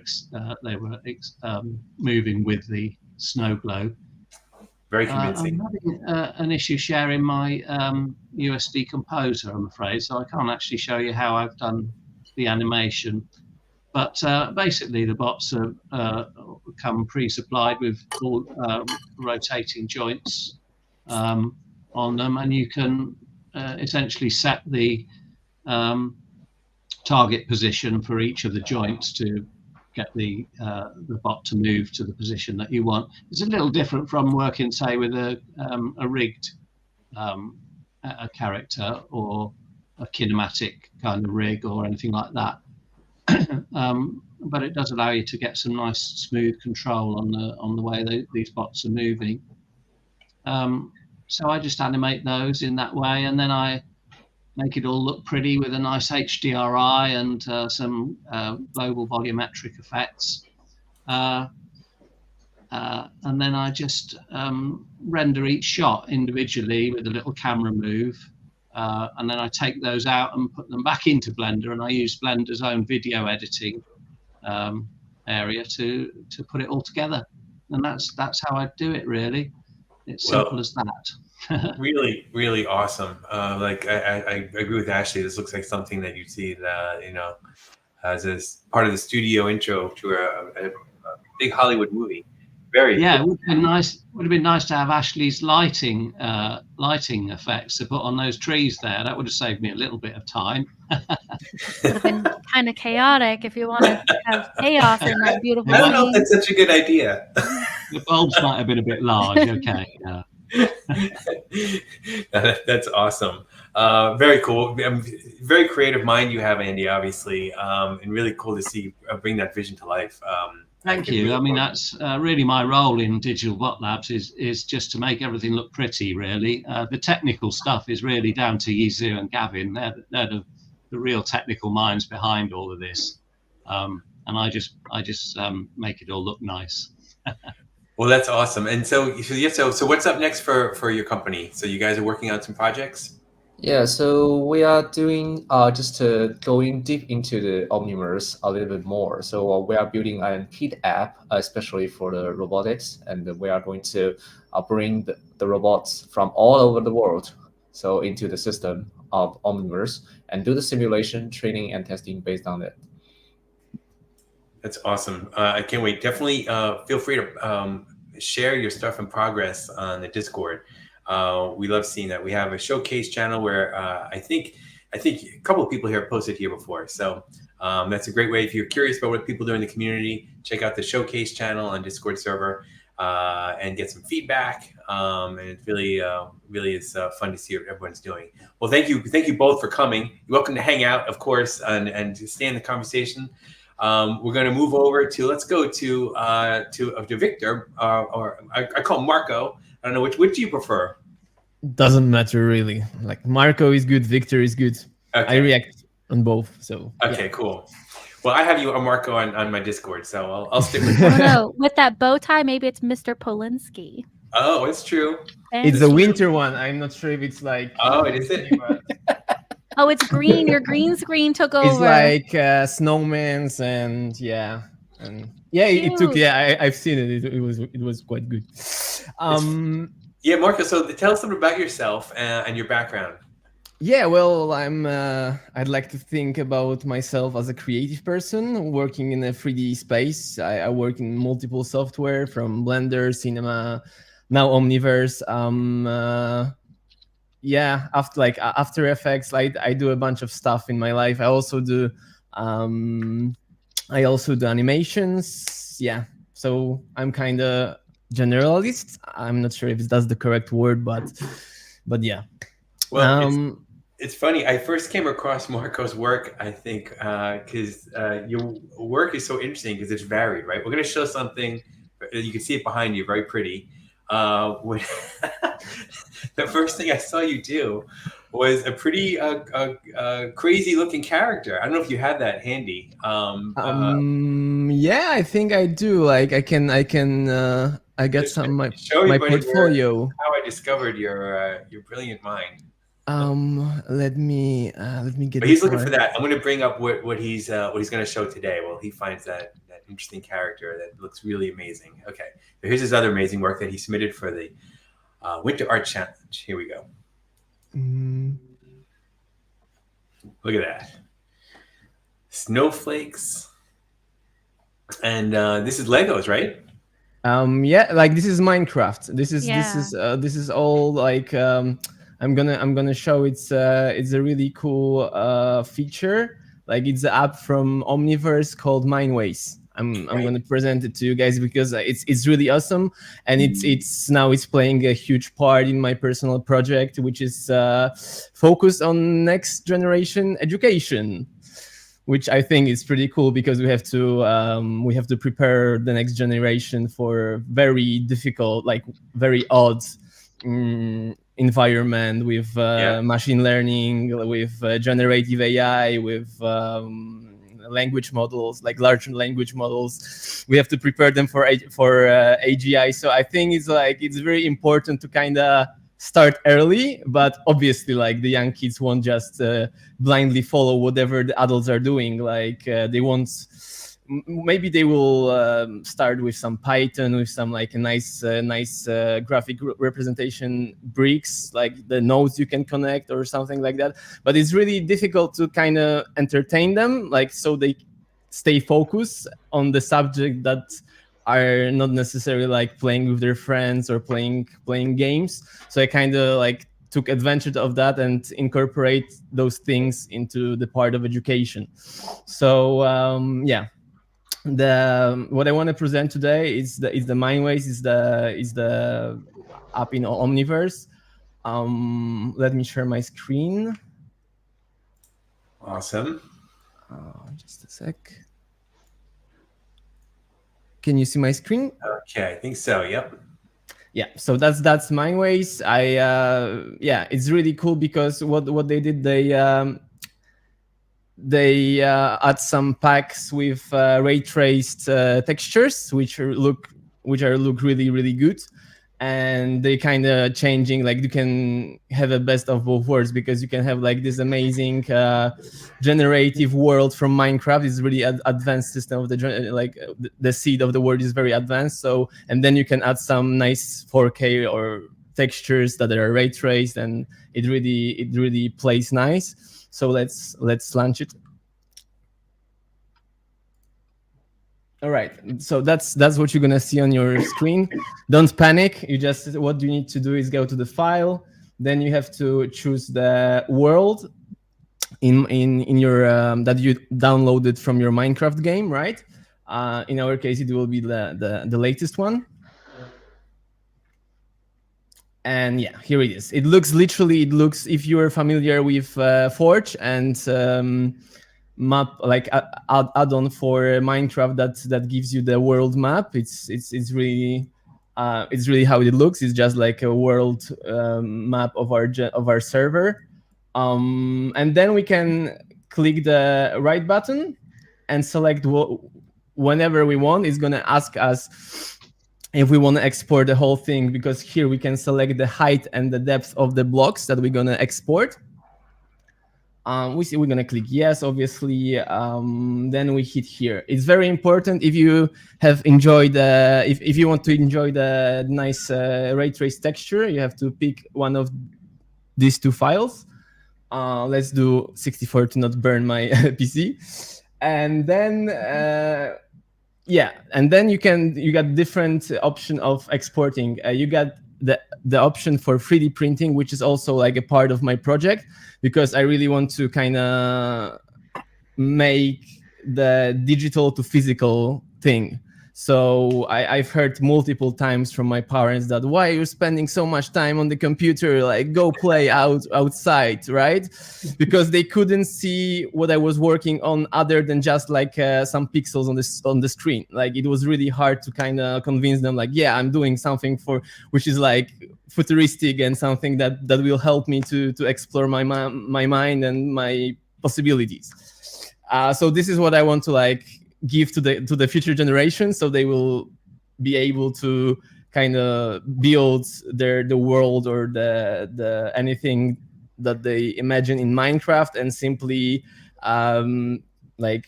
moving with the snow globe. Very convincing. I'm having an issue sharing my USD composer, I'm afraid, so I can't actually show you how I've done the animation. But basically, the bots come pre-supplied with all rotating joints on them, and you can essentially set the target position for each of the joints to get the bot to move to the position that you want. It's a little different from working, say, with a rigged a character or a kinematic kind of rig or anything like that. But it does allow you to get some nice smooth control on the way these bots are moving. So I just animate those in that way, and then I make it all look pretty with a nice HDRI and some global volumetric effects. And then I just render each shot individually with a little camera move. And then I take those out and put them back into Blender, and I use Blender's own video editing area to put it all together. And that's how I do it, really. It's simple as that. Really, really awesome. Like I agree with Ashley. This looks like something that you see as a part of the studio intro to a big Hollywood movie. Very yeah, cool. It would have been nice to have Ashley's lighting effects to put on those trees there. That would have saved me a little bit of time. Would have been kind of chaotic if you wanted to have chaos in that beautiful I don't know if scene. that's such a good idea. The bulbs might have been a bit large. Okay. That's awesome. Very cool. Very creative mind you have, Andy, obviously, and really cool to see bring that vision to life. Thank you. I mean, that's really my role in Digital Bot Labs is just to make everything look pretty, really. The technical stuff is really down to Yizu and Gavin. They're the real technical minds behind all of this. And I just make it all look nice. Well, that's awesome. And so what's up next for your company? So you guys are working on some projects? Yeah, so we are doing just going deep into the Omniverse a little bit more. So we are building an kit app, especially for the robotics, and we are going to bring the robots from all over the world into the system of Omniverse and do the simulation, training, and testing based on it. That's awesome. I can't wait. Definitely feel free to share your stuff in progress on the Discord. We love seeing that. We have a showcase channel where I think a couple of people here have posted here before. So that's a great way. If you're curious about what people do in the community, check out the showcase channel on Discord server and get some feedback. And it really is fun to see what everyone's doing. Well, thank you both for coming. You're welcome to hang out, of course, and to stay in the conversation. We're going to move over to, let's go to Victor, or I call him Marco. I don't know, which do you prefer? Doesn't matter, really. Like, Marco is good, Victor is good. Okay. I react on both, so. Okay, yeah. Cool. Well, I have you, Marco, on my Discord, so I'll stick with I you. don't know. With that bow tie, maybe it's Mr. Polinsky. Oh, it's true. It's a winter one. I'm not sure if it's like... Oh, is it? Oh, it's green. Your green screen took over. It's like snowmans and yeah. And yeah, it took, yeah, I've seen it. It was quite good. Yeah, Marco, so tell us something about yourself and your background. Yeah, well, I'd like to think about myself as a creative person working in a 3D space. I work in multiple software from Blender, Cinema, now Omniverse. Yeah, After Effects, I do a bunch of stuff in my life. I also do animations. Yeah, so I'm kind of generalist. I'm not sure if that's the correct word, but yeah. Well, it's funny. I first came across Marco's work, I think, because your work is so interesting because it's varied, right? We're going to show something. You can see it behind you, very pretty. The first thing I saw you do was a pretty crazy looking character. I don't know if you had that handy. Yeah, I think I do. Like I got some my portfolio. How discovered your brilliant mind. Let me get. But he's looking for that. I'm going to bring up what he's going to show today. Well, he finds that interesting character that looks really amazing. Okay, so here's his other amazing work that he submitted for the Winter Art Challenge. Here we go. Look at that. Snowflakes. And this is Legos, right? Yeah, like this is Minecraft. This is all like I'm gonna show it's a really cool feature. Like it's an app from Omniverse called Mineways. I'm gonna present it to you guys because it's really awesome, and it's playing a huge part in my personal project, which is focused on next generation education, which I think is pretty cool because we have to prepare the next generation for very difficult, like very odd environment with machine learning, with generative AI, with language models, like large language models. We have to prepare them for AGI. So I think it's very important to kind of start early, but obviously like the young kids won't just blindly follow whatever the adults are doing. Like they won't, maybe they will start with some Python, with some like a nice graphic representation bricks, like the nodes you can connect or something like that. But it's really difficult to kind of entertain them, like so they stay focused on the subject that are not necessarily like playing with their friends or playing games. So I kind of like took advantage of that and incorporate those things into the part of education. So yeah, what I want to present today is the Mineways, is the app in Omniverse. Let me share my screen. Awesome. Just a sec. Can you see my screen? Okay, I think so. Yep. Yeah, so that's Mineways. Yeah, it's really cool because what they did, they add some packs with ray traced textures, which look really, really good. And they kind of changing, like you can have a best of both worlds because you can have like this amazing generative world from Minecraft. It's really advanced system of the seed of the world is very advanced. So, and then you can add some nice 4K or textures that are ray traced, and it really plays nice. So let's launch it. All right, so that's what you're gonna see on your screen. Don't panic. What you need to do is go to the file. Then you have to choose the world in your that you downloaded from your Minecraft game, right? In our case, it will be the latest one. And yeah, here it is. It looks, if you're familiar with Forge and map, like add-on for Minecraft that gives you the world map, it's really how it looks. It's just like a world map of our server, and then we can click the right button and select whenever we want. It's gonna ask us if we want to export the whole thing, because here we can select the height and the depth of the blocks that we're gonna export. We're gonna click yes, obviously. Then we hit here. It's very important if you have enjoyed if you want to enjoy the nice ray trace texture, you have to pick one of these two files. Let's do 64 to not burn my PC. And then yeah, and then you got different option of exporting. You got the option for 3D printing, which is also like a part of my project, because I really want to kind of make the digital to physical thing. So I've heard multiple times from my parents that, why are you spending so much time on the computer? Like, go play outside, right? Because they couldn't see what I was working on other than just like some pixels on the screen. Like, it was really hard to kind of convince them, like, yeah, I'm doing something which is like futuristic and something that will help me to explore my mind and my possibilities. So this is what I want to like give to the future generation, so they will be able to kind of build the world or the anything that they imagine in Minecraft and simply like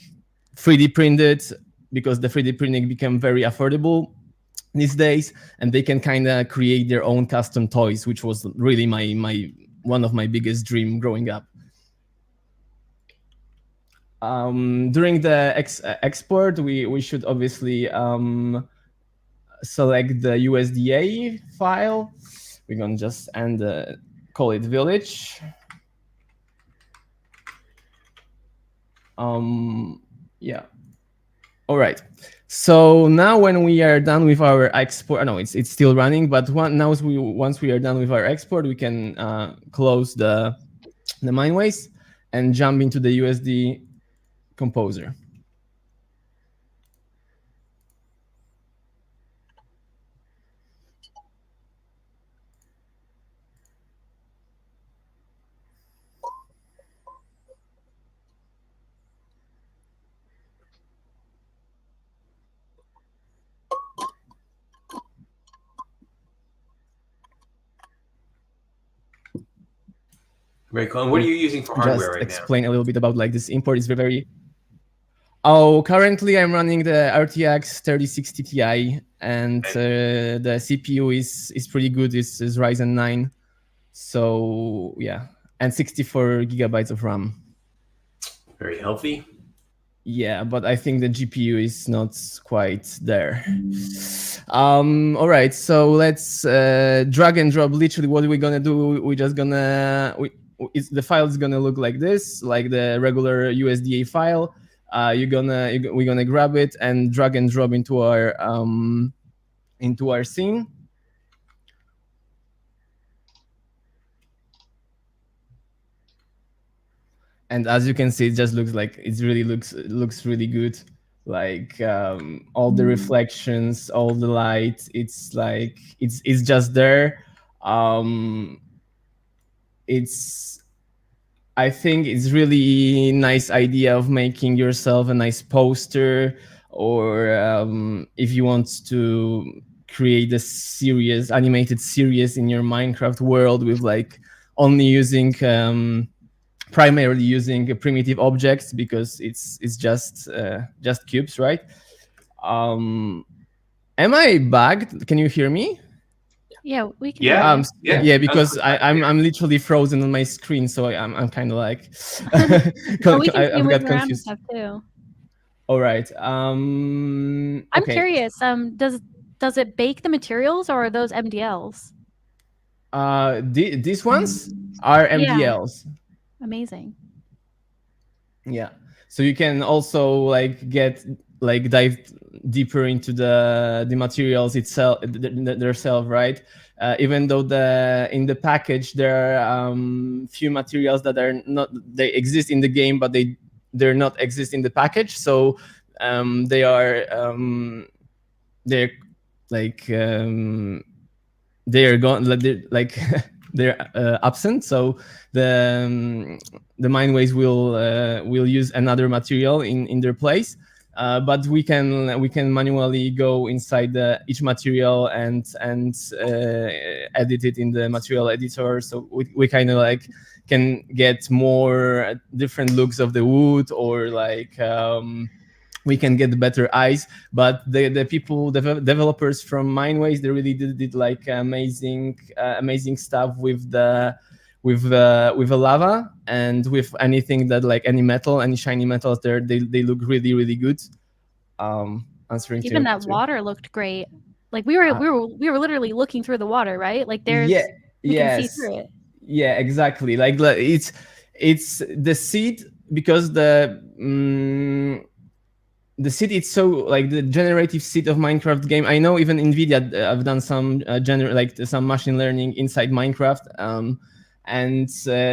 3D print it, because the 3D printing became very affordable these days, and they can kind of create their own custom toys, which was really my one of my biggest dream growing up. During the export, we should obviously select the USDA file. We're gonna just call it village. Yeah. All right. So now when we are done with our export, no, it's still running, but once we are done with our export, we can close the Mineways and jump into the USD composer. Very cool. And what are you using for hardware right now? Just explain a little bit about like this import is very. Oh, currently I'm running the RTX 3060 Ti, and the CPU is pretty good. It's Ryzen 9, so yeah, and 64 gigabytes of RAM. Very healthy. Yeah, but I think the GPU is not quite there. All right, so let's drag and drop. Literally, what we're gonna do? We're just gonna the file is gonna look like this, like the regular USDA file. We're gonna grab it and drag and drop into our scene. And as you can see, it just looks like it really looks really good. Like all the reflections, all the light. It's like it's just there. I think it's really nice idea of making yourself a nice poster, or if you want to create a animated series in your Minecraft world with like only using primarily using primitive objects, because it's just cubes, right? Am I bugged? Can you hear me? Yeah, we can. Yeah, because I'm literally frozen on my screen, so I'm kind of like I've got confused. Stuff too. All right. I'm curious. Does it bake the materials, or are those MDLs? These ones are MDLs. Yeah. Amazing. Yeah. So you can also like dive deeper into the materials itself, themselves, right? Even though in the package there are few materials that are not, they exist in the game, but they're not exist in the package. So they're gone, like they're absent. So the Mineways will use another material in their place. But we can manually go inside each material and edit it in the material editor. So we kind of like can get more different looks of the wood, or like we can get better eyes. But the developers from Mineways, they really did like amazing stuff with the lava, and with anything that like any metal, any shiny metals there, they look really, really good. Answering even that water looked great. Like we were literally looking through the water, right? Like there's you can see through it. Yeah, exactly. Like it's the seed, because the seed, it's so like the generative seed of Minecraft game. I know even NVIDIA have done some some machine learning inside Minecraft. And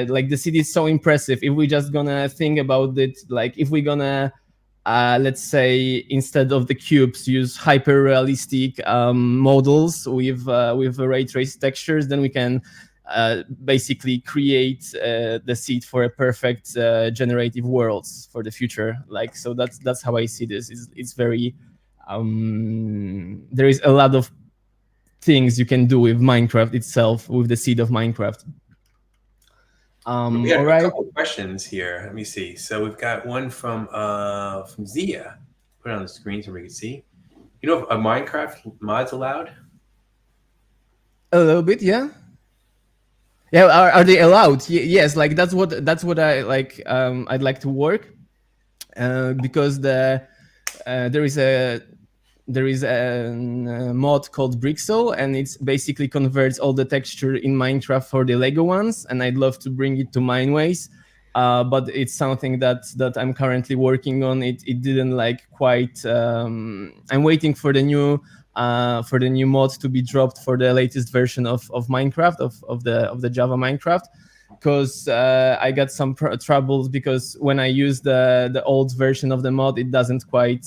like the seed is so impressive. If we just gonna think about it, like if we're gonna let's say instead of the cubes use hyper realistic models with ray trace textures, then we can basically create the seed for a perfect generative worlds for the future. Like, so that's how I see this. It's very there is a lot of things you can do with Minecraft itself, with the seed of Minecraft. We got All a right. couple of questions here. Let me see. So we've got one from Zia. Put it on the screen so we can see. You know if a Minecraft mod's allowed? A little bit, yeah. Yeah, are they allowed? Yes, like that's what I like. I'd like to work because there is a mod called Brixel, and it's basically converts all the texture in Minecraft for the Lego ones, and I'd love to bring it to Mineways. But it's something that I'm currently working on. It didn't like quite. I'm waiting for the new mod to be dropped for the latest version of Minecraft of the Java Minecraft, because I got some troubles because when I use the old version of the mod, it doesn't quite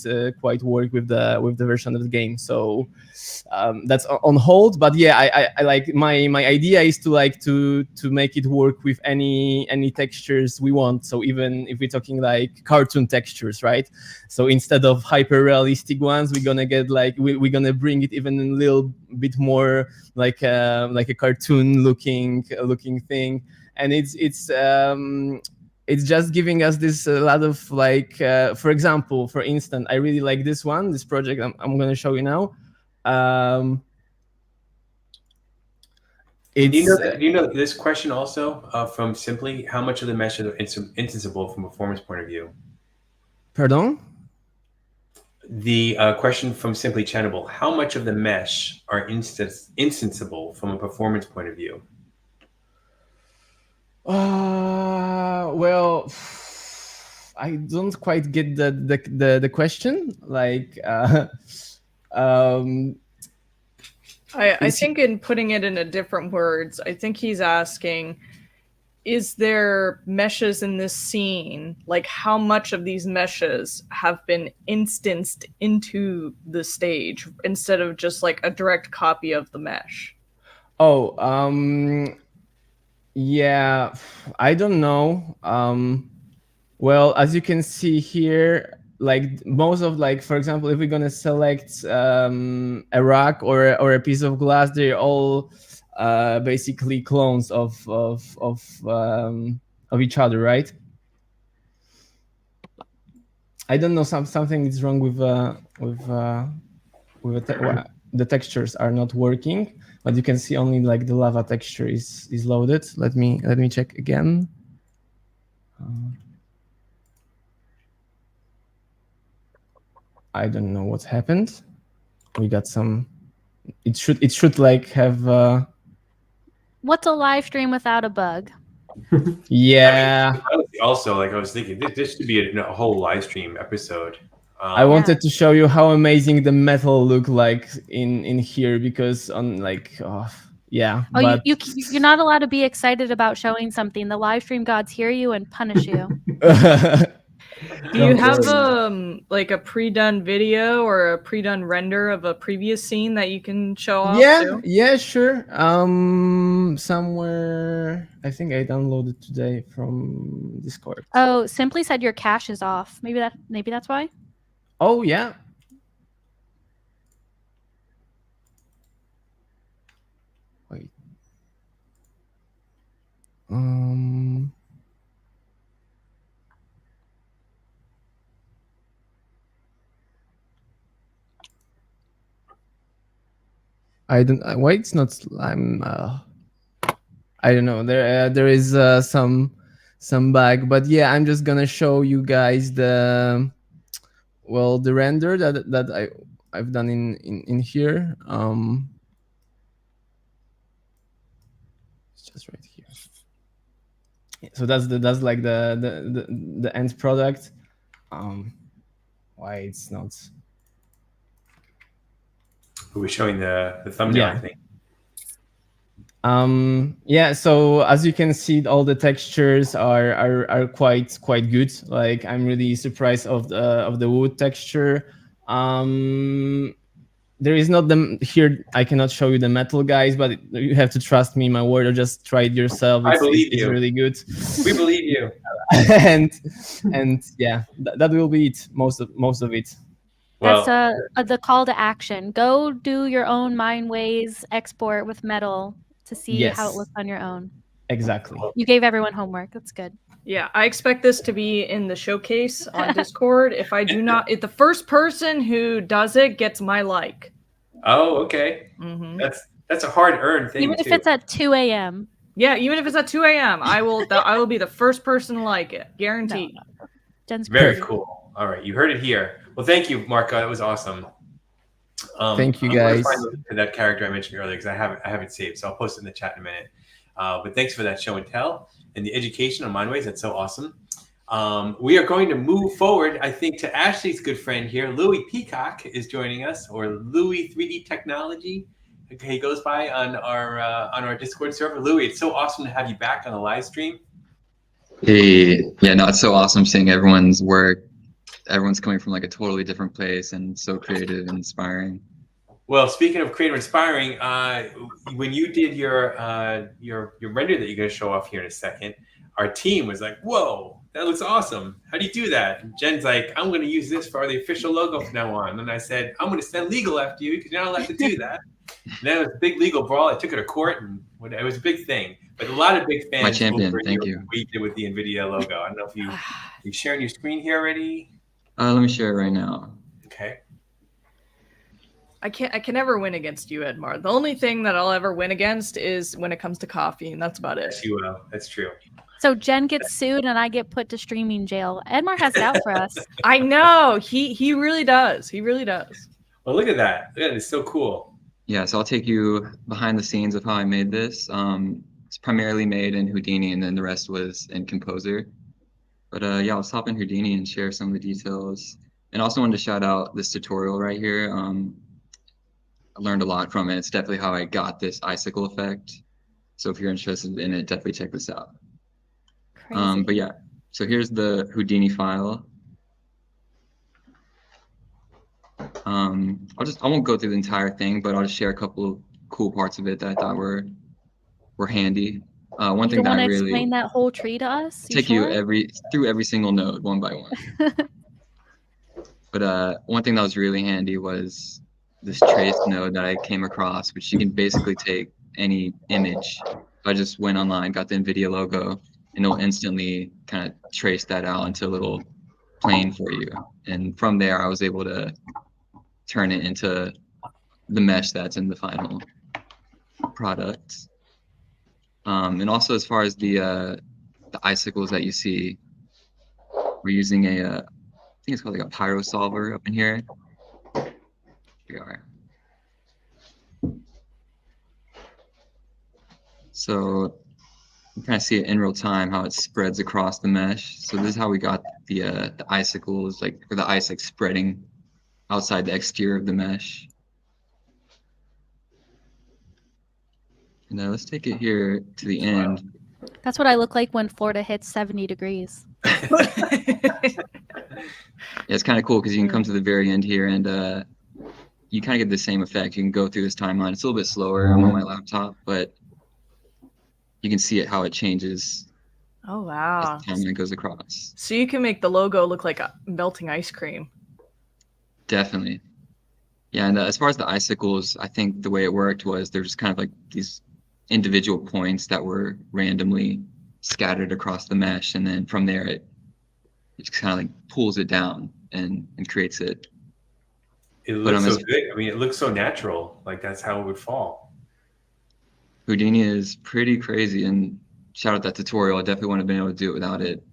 work with the version of the game. So that's on hold. But yeah, I like my idea is to make it work with any textures we want. So even if we're talking like cartoon textures, right? So instead of hyper realistic ones, we're gonna get like we're gonna bring it even a little bit more like a cartoon looking thing. And it's just giving us this a lot of like, for instance, I really like this project I'm going to show you now. Do you know this question also from Simply? How much of the mesh is instanceable from a performance point of view? Pardon? The question from Simply Channable: how much of the mesh are instanceable from a performance point of view? Well, I don't quite get the question. Like, I think in putting it into different words, I think he's asking, is there meshes in this scene? Like, how much of these meshes have been instanced into the stage instead of just like a direct copy of the mesh? Oh, yeah, I don't know. Well, as you can see here, like most of like, for example, if we're gonna select a rock or a piece of glass, they're all basically clones of each other, right? I don't know, something is wrong with the textures are not working, but you can see only like the lava texture is loaded. Let me check again. I don't know what happened. We got some. It should like have. What's a live stream without a bug? Yeah. I mean, also, like I was thinking, this should be a whole live stream episode. I wanted to show you how amazing the metal look like in here, because on like yeah. Oh, but... you're not allowed to be excited about showing something. The live stream gods hear you and punish you. Do you have like a pre-done video or a pre-done render of a previous scene that you can show off? Yeah, sure. Somewhere I think I downloaded today from Discord. Oh, Simply said your cache is off. Maybe that's why. Oh yeah. Wait. I don't. Why it's not? I don't know. There is some bug, but yeah, I'm just gonna show you guys the render that I've done in here. It's just right here. So that's like the end product. Why it's not? We're showing the thumbnail, Yeah. I think. Yeah, so as you can see, all the textures are quite good. Like, I'm really surprised of the wood texture. There is not here. I cannot show you the metal, guys, but you have to trust me, my word, or just try it yourself. I believe you. It's really good. We believe you. and yeah, that will be it. Most of it. That's Well, the call to action. Go do your own Mindways export with Metal to see how it Yes. looks on your own. Exactly. You gave everyone homework. That's good. Yeah, I expect this to be in the showcase on Discord. If the first person who does it gets my like. oh, okay. Hmm. That's a hard earned thing Even if too. it's at 2 a.m. Yeah, even if it's at 2 a.m., I will be the first person to like it, guaranteed. No. Jen's Very crazy. cool. All right, you heard it here. Well, thank you, Marco. That was awesome. Thank you, I'm gonna guys. find the link to that character I mentioned earlier because I have it saved, so I'll post it in the chat in a minute. But thanks for that show and tell and the education on Mindways. That's so awesome. We are going to move forward, I think, to Ashley's good friend here. Louis Peacock is joining us, or Louis 3D Technology. Okay, he goes by on our Discord server. Louis, it's so awesome to have you back on the live stream. Hey, yeah, no, it's so awesome seeing everyone's work. Everyone's coming from like a totally different place and so creative and inspiring. Well, speaking of creative inspiring, when you did your render that you're going to show off here in a second, our team was like, "Whoa, that looks awesome! How do you do that?" And Jen's like, "I'm going to use this for the official logo from now on." And I said, "I'm going to send legal after you because you're not allowed to do that." And then it was a big legal brawl. I took her to court, and it was a big thing. But a lot of big fans. My champion, thank you. What you did with the NVIDIA logo. I don't know if you sharing your screen here already. Let me share it right now. Okay. I can never win against you, Edmar. The only thing that I'll ever win against is when it comes to coffee, and that's about it. Yes, you will. That's true. So Jen gets sued and I get put to streaming jail. Edmar has it out for us. I know. He really does. He really does. Well, look at that. Look at it. It's so cool. Yeah, so I'll take you behind the scenes of how I made this. It's primarily made in Houdini, and then the rest was in Composer. But yeah, let's hop in Houdini and share some of the details. And also wanted to shout out this tutorial right here. I learned a lot from it. It's definitely how I got this icicle effect. So if you're interested in it, definitely check this out. Crazy. But yeah, so here's the Houdini file. I won't go through the entire thing, but I'll just share a couple of cool parts of it that I thought were handy. One thing that I really explain that whole tree to us. take you through every single node one by one. But one thing that was really handy was this trace node that I came across, which you can basically take any image. I just went online, got the NVIDIA logo, and it'll instantly kind of trace that out into a little plane for you. And from there, I was able to turn it into the mesh that's in the final product. And also, as far as the icicles that you see, we're using I think it's called like a pyro solver up in here. Here we are. So you kind of see it in real time how it spreads across the mesh. So this is how we got the icicles, or the ice spreading outside the exterior of the mesh. And now let's take it here to the end. That's what I look like when Florida hits 70 degrees. Yeah, it's kind of cool because you can come to the very end here and you kind of get the same effect. You can go through this timeline. It's a little bit slower. I'm on my laptop, but you can see it how it changes Oh, wow. as the timeline goes across. So you can make the logo look like a melting ice cream. Definitely. Yeah, and as far as the icicles, I think the way it worked was there's just kind of like these individual points that were randomly scattered across the mesh, and then from there it just kind of like pulls it down and creates it. It looks so good. I mean, it looks so natural. Like that's how it would fall. Houdini is pretty crazy, and shout out that tutorial. I definitely wouldn't have been able to do it without it.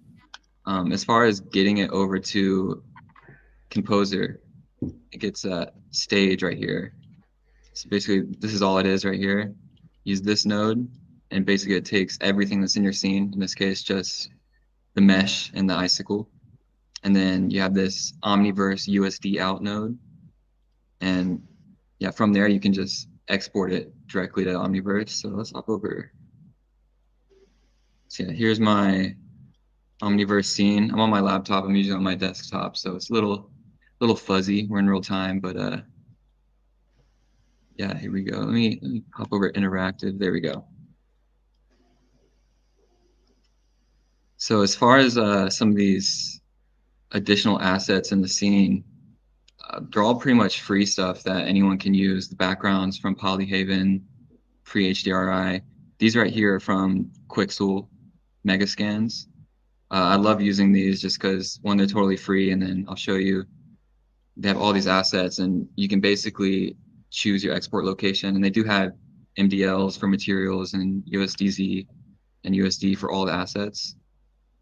As far as getting it over to Composer, it gets a stage right here. So basically, this is all it is right here. Use this node, and basically it takes everything that's in your scene, in this case, just the mesh and the icicle. And then you have this Omniverse USD out node. And yeah, from there, you can just export it directly to Omniverse. So let's hop over. So yeah, here's my Omniverse scene. I'm on my laptop. I'm usually on my desktop, so it's a little fuzzy. We're in real time, but yeah, here we go. Let me hop over interactive. There we go. So as far as some of these additional assets in the scene, they're all pretty much free stuff that anyone can use. The backgrounds from Polyhaven, free HDRI. These right here are from Quixel Megascans. I love using these just because, one, they're totally free, and then I'll show you. They have all these assets, and you can basically choose your export location. And they do have MDLs for materials and USDZ and USD for all the assets.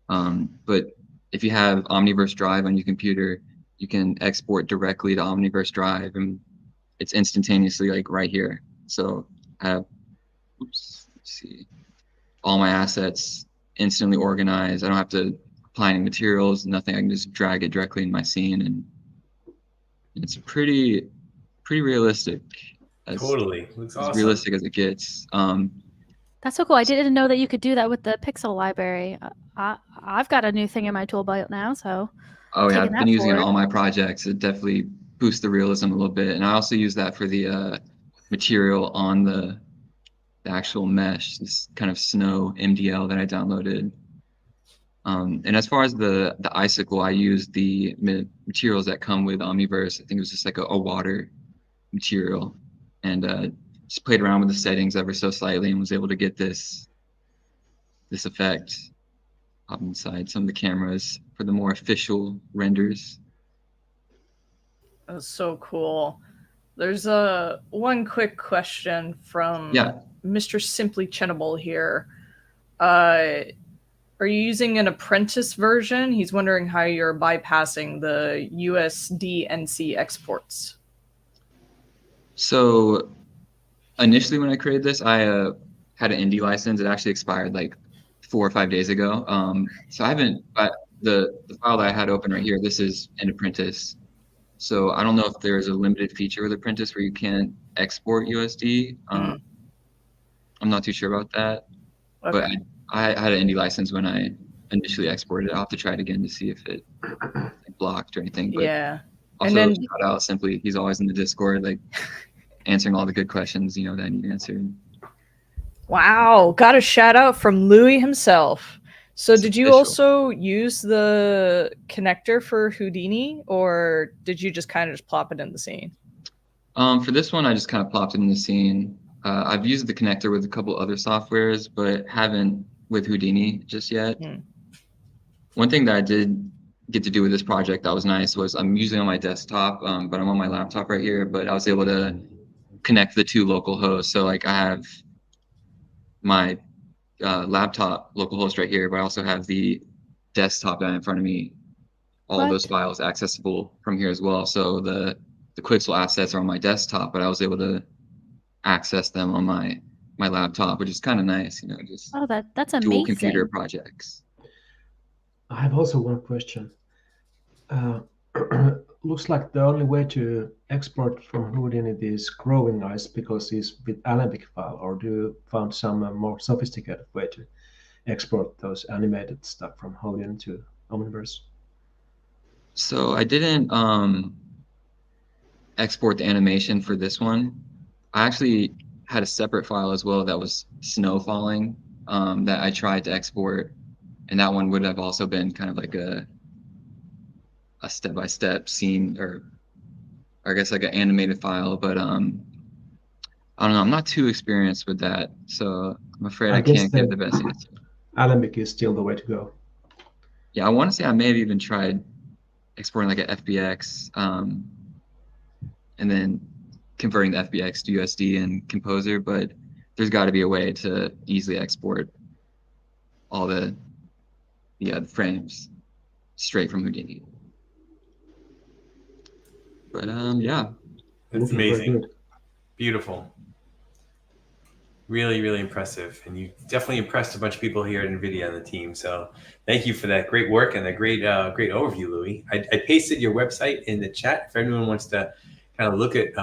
But if you have Omniverse Drive on your computer, you can export directly to Omniverse Drive, and it's instantaneously like right here. So I have, let's see, all my assets instantly organized. I don't have to apply any materials, nothing. I can just drag it directly in my scene, and it's pretty realistic. Totally. Looks as awesome. realistic as it gets. That's so cool. I didn't know that you could do that with the pixel library. I've got a new thing in my tool belt now, so. Oh yeah, I've been using it in forward. all my projects. It definitely boosts the realism a little bit, and I also use that for the material on the actual mesh, this kind of snow MDL that I downloaded. And as far as the icicle, I used the materials that come with Omniverse. I think it was just like a water material, and just played around with the settings ever so slightly and was able to get this effect up inside some of the cameras for the more official renders. That's so cool. There's one quick question from Mr. Simply Chenable here. Are you using an apprentice version? He's wondering how you're bypassing the USD NC exports. So initially when I created this, I had an ND license. It actually expired like 4 or 5 days ago. So I haven't, but the file that I had open right here, this is an apprentice. So I don't know if there's a limited feature with apprentice where you can't export USD. I'm not too sure about that. Okay. But I had an ND license when I initially exported it. I'll have to try it again to see if it blocked or anything. But yeah. Also, and then, shout out Simply. He's always in the Discord, like answering all the good questions, that I need answered. Wow. Got a shout out from Louis himself. So did you also use the connector for Houdini, or did you just kind of just plop it in the scene? For this one, I just kind of plopped it in the scene. I've used the connector with a couple other softwares, but haven't with Houdini just yet. One thing that I did get to do with this project that was nice was I'm usually on my desktop, but I'm on my laptop right here, but I was able to connect the 2 local hosts. So like I have my laptop local host right here, but I also have the desktop guy in front of me. All those files accessible from here as well. So the Quixel assets are on my desktop, but I was able to access them on my laptop, which is kind of nice, just that's amazing. Dual computer projects. I have also one question. Looks like the only way to export from Houdini is growing ice because it's with Alembic file, or do you found some more sophisticated way to export those animated stuff from Houdini to Omniverse? So I didn't export the animation for this one. I actually had a separate file as well that was snow falling that I tried to export, and that one would have also been kind of like a step-by-step scene, or I guess like an animated file, but I don't know, I'm not too experienced with that, so I'm afraid I can't give the best answer. Alembic is still the way to go. Yeah, I want to say I may have even tried exporting like an FBX and then converting the FBX to USD and Composer, but there's got to be a way to easily export all the frames straight from Houdini. But yeah, that's amazing. Beautiful. Really, really impressive, and you definitely impressed a bunch of people here at NVIDIA on the team. So thank you for that great work and a great overview, Louis. I pasted your website in the chat if anyone wants to kind of look at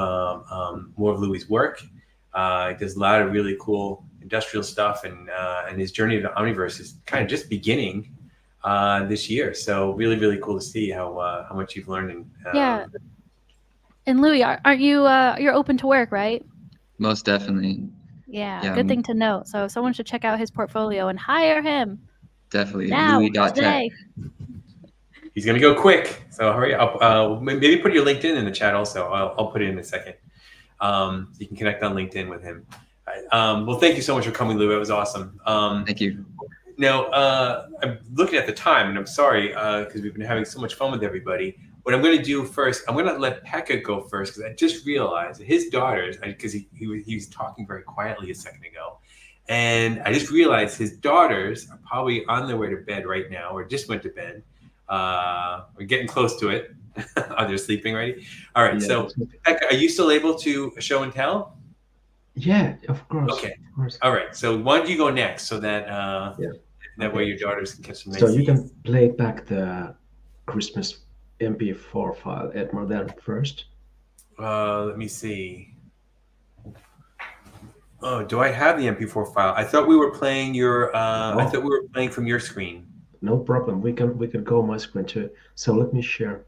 more of Louis's work. He does a lot of really cool industrial stuff, and his journey to Omniverse is kind of just beginning this year. So really, really cool to see how much you've learned. And yeah. And Louis, aren't you you're open to work, right? Most definitely. Yeah, good thing to know. So someone should check out his portfolio and hire him. Definitely. Now, Louis.tech. today. He's gonna go quick, so hurry up. Maybe put your LinkedIn in the chat also. I'll put it in a second. You can connect on LinkedIn with him. Well, thank you so much for coming, Lou. It was awesome. Thank you. Now, I'm looking at the time, and I'm sorry because we've been having so much fun with everybody. What I'm going to do first, I'm going to let Pekka go first because I just realized that his daughters, because he was talking very quietly a second ago, and I just realized his daughters are probably on their way to bed right now, or just went to bed. We're getting close to it. Are they sleeping already? All right. Yeah, So, Pekka, are you still able to show and tell? Yeah, of course. Okay. Of course. All right. So, why don't you go next so that that way your daughters can catch some nice. So you can play back the Christmas MP4 file, Edmar, then first. Let me see. Oh, do I have the MP4 file? I thought we were playing your. I thought we were playing from your screen. No problem. We can go my screen too. So let me share.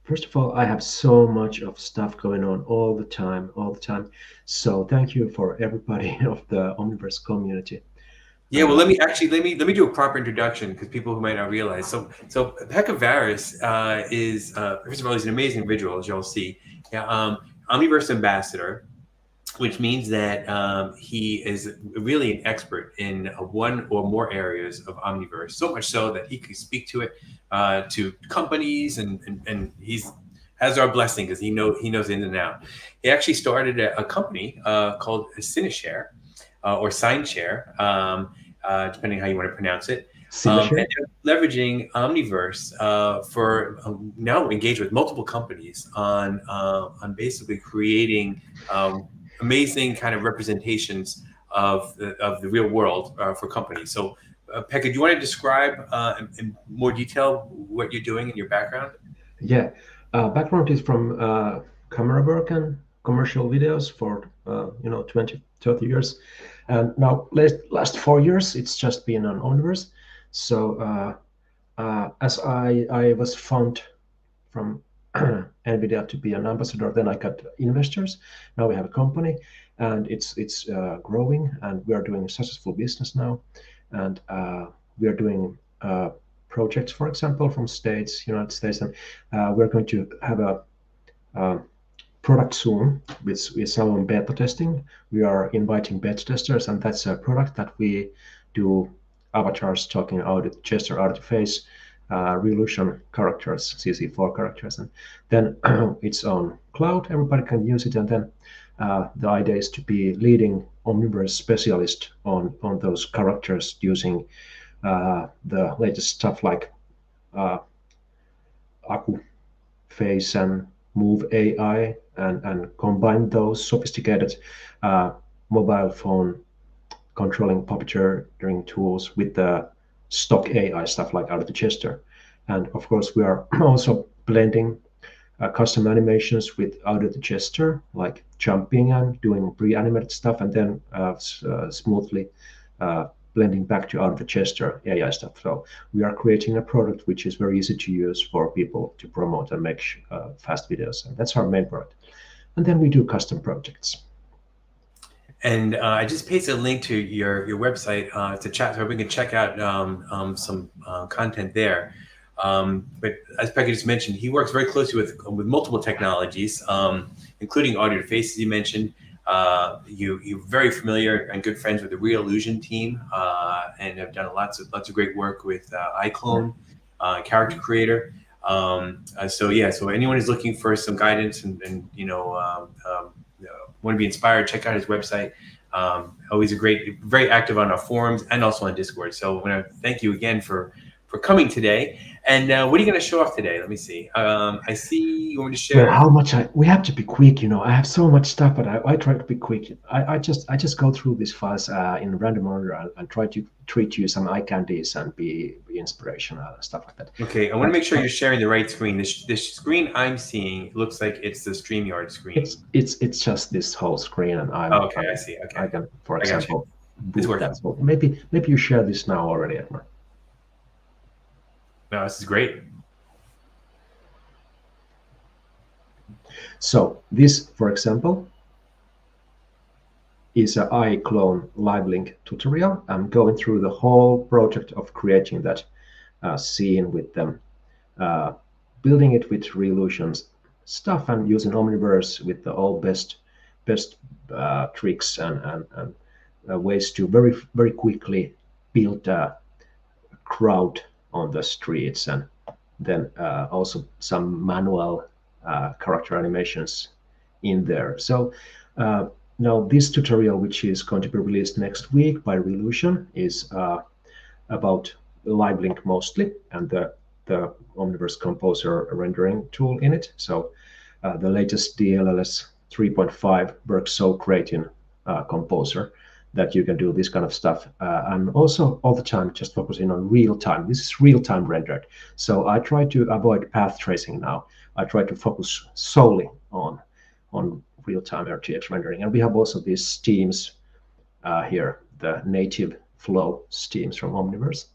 First of all, I have so much of stuff going on all the time. So thank you for everybody of the Omniverse community. Yeah, well, let me do a proper introduction because people who might not realize. So Pekka Varis is first of all, he's an amazing individual, as you'll see. Yeah, Omniverse ambassador, which means that he is really an expert in one or more areas of Omniverse. So much so that he can speak to it to companies, and he's has our blessing because he knows in and out. He actually started a company called Cineshare. Or SignShare, depending how you want to pronounce it. And they're leveraging Omniverse for now engage with multiple companies on basically creating amazing kind of representations of the real world for companies. So, Pekka, do you want to describe in more detail what you're doing in your background? Yeah, background is from camera work and commercial videos for 20, 30 years. And now last 4 years, it's just been on Omniverse. So as I was found from NVIDIA to be an ambassador, then I got investors. Now we have a company, and it's growing, and we are doing successful business now. And we are doing projects, for example, from United States, and we're going to have a product soon with some beta testing. We are inviting beta testers, and that's a product that we do avatars talking out of gesture, out of the face, resolution characters, CC4 characters, and then it's on cloud. Everybody can use it, and then the idea is to be leading Omniverse specialist on those characters using the latest stuff like Aku Face and Move AI, and combine those sophisticated mobile phone controlling puppeteering tools with the stock AI stuff like out of the gesture. And of course, we are also blending custom animations with out of the gesture, like jumping and doing pre-animated stuff, and then smoothly blending back to out of the gesture AI stuff. So we are creating a product which is very easy to use for people to promote and make fast videos. And that's our main product. And then we do custom projects. And I just pasted a link to your website to chat so we can check out some content there. But as Pekka just mentioned, he works very closely with multiple technologies, including audio to face, as you mentioned. You're very familiar and good friends with the Real Illusion team, and have done lots of great work with iClone, Character Creator. So anyone who's looking for some guidance and want to be inspired, check out his website. Always very active on our forums and also on Discord. So I want to thank you again for coming today. And what are you going to show off today? Let me see. I see you want me to share. Well, how much we have to be quick, I have so much stuff, but I try to be quick. I just go through these files in random order and try to treat you some eye candies and be inspirational and stuff like that. Okay, I want to make sure you're sharing the right screen. This screen I'm seeing looks like it's the StreamYard screen. It's just this whole screen, and okay, I see. Okay, I can, for example, it's working. that. So maybe you share this now already, Edmar. No, this is great. So this, for example, is an iClone live link tutorial. I'm going through the whole project of creating that scene with them building it with Revolution stuff and using Omniverse with the all best tricks and ways to very quickly build a crowd on the streets, and then also some manual character animations in there. So now this tutorial, which is going to be released next week by Revolution, is about Live Link mostly, and the Omniverse Composer rendering tool in it. So the latest DLLS 3.5 works so great in Composer that you can do this kind of stuff. And also all the time just focusing on real time. This is real time rendered. So I try to avoid path tracing now. I try to focus solely on real time RTX rendering. And we have also these steams here, the native flow steams from Omniverse.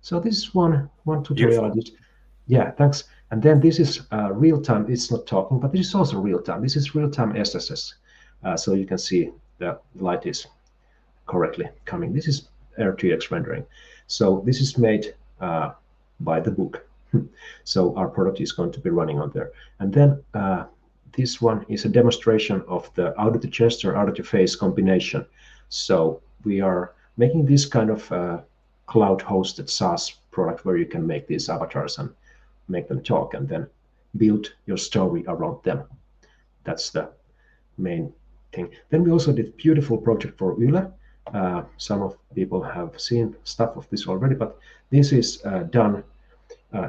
So this is one tutorial I did. Yeah, thanks. And then this is real time. It's not talking, but this is also real time. This is real time SSS. So you can see the light is correctly coming. This is RTX rendering. So this is made by the book. So our product is going to be running on there. And then this one is a demonstration of the out of the gesture, out of the face combination. So we are making this kind of cloud-hosted SaaS product where you can make these avatars and make them talk and then build your story around them. That's the main thing. Then we also did beautiful project for Yle. Some of people have seen stuff of this already, but this is done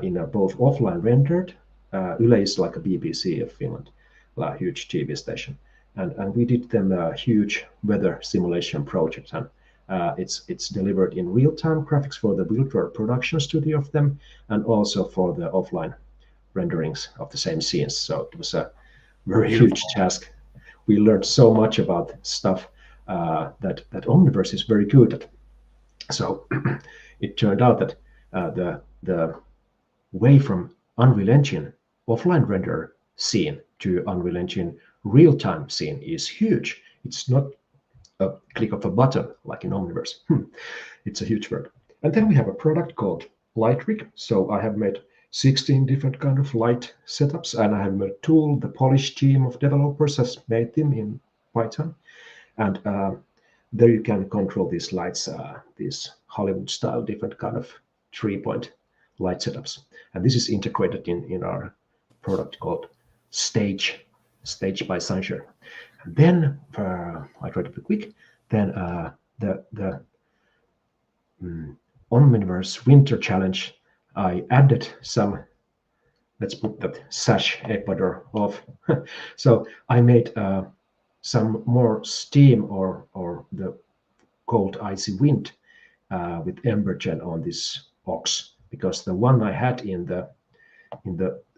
in both offline rendered. Yle is like a BBC of Finland, a huge TV station, and we did them a huge weather simulation project, and it's delivered in real-time graphics for the virtual production studio of them, and also for the offline renderings of the same scenes. So it was a very huge task. We learned so much about stuff that Omniverse is very good at. So it turned out that the way from Unreal Engine offline render scene to Unreal Engine real-time scene is huge. It's not a click of a button like in Omniverse. It's a huge work. And then we have a product called Light Rig. So I have made 16 different kind of light setups, and I have a tool. The Polish team of developers has made them in Python, and there you can control these lights, these Hollywood-style different kind of 3-point light setups. And this is integrated in our product called Stage by Sunshare. And then I try to be quick. Then the Omniverse Winter Challenge, I added some. Let's put that sash Ecuador off. So I made some more steam or the cold icy wind with Embergen on this box, because the one I had in the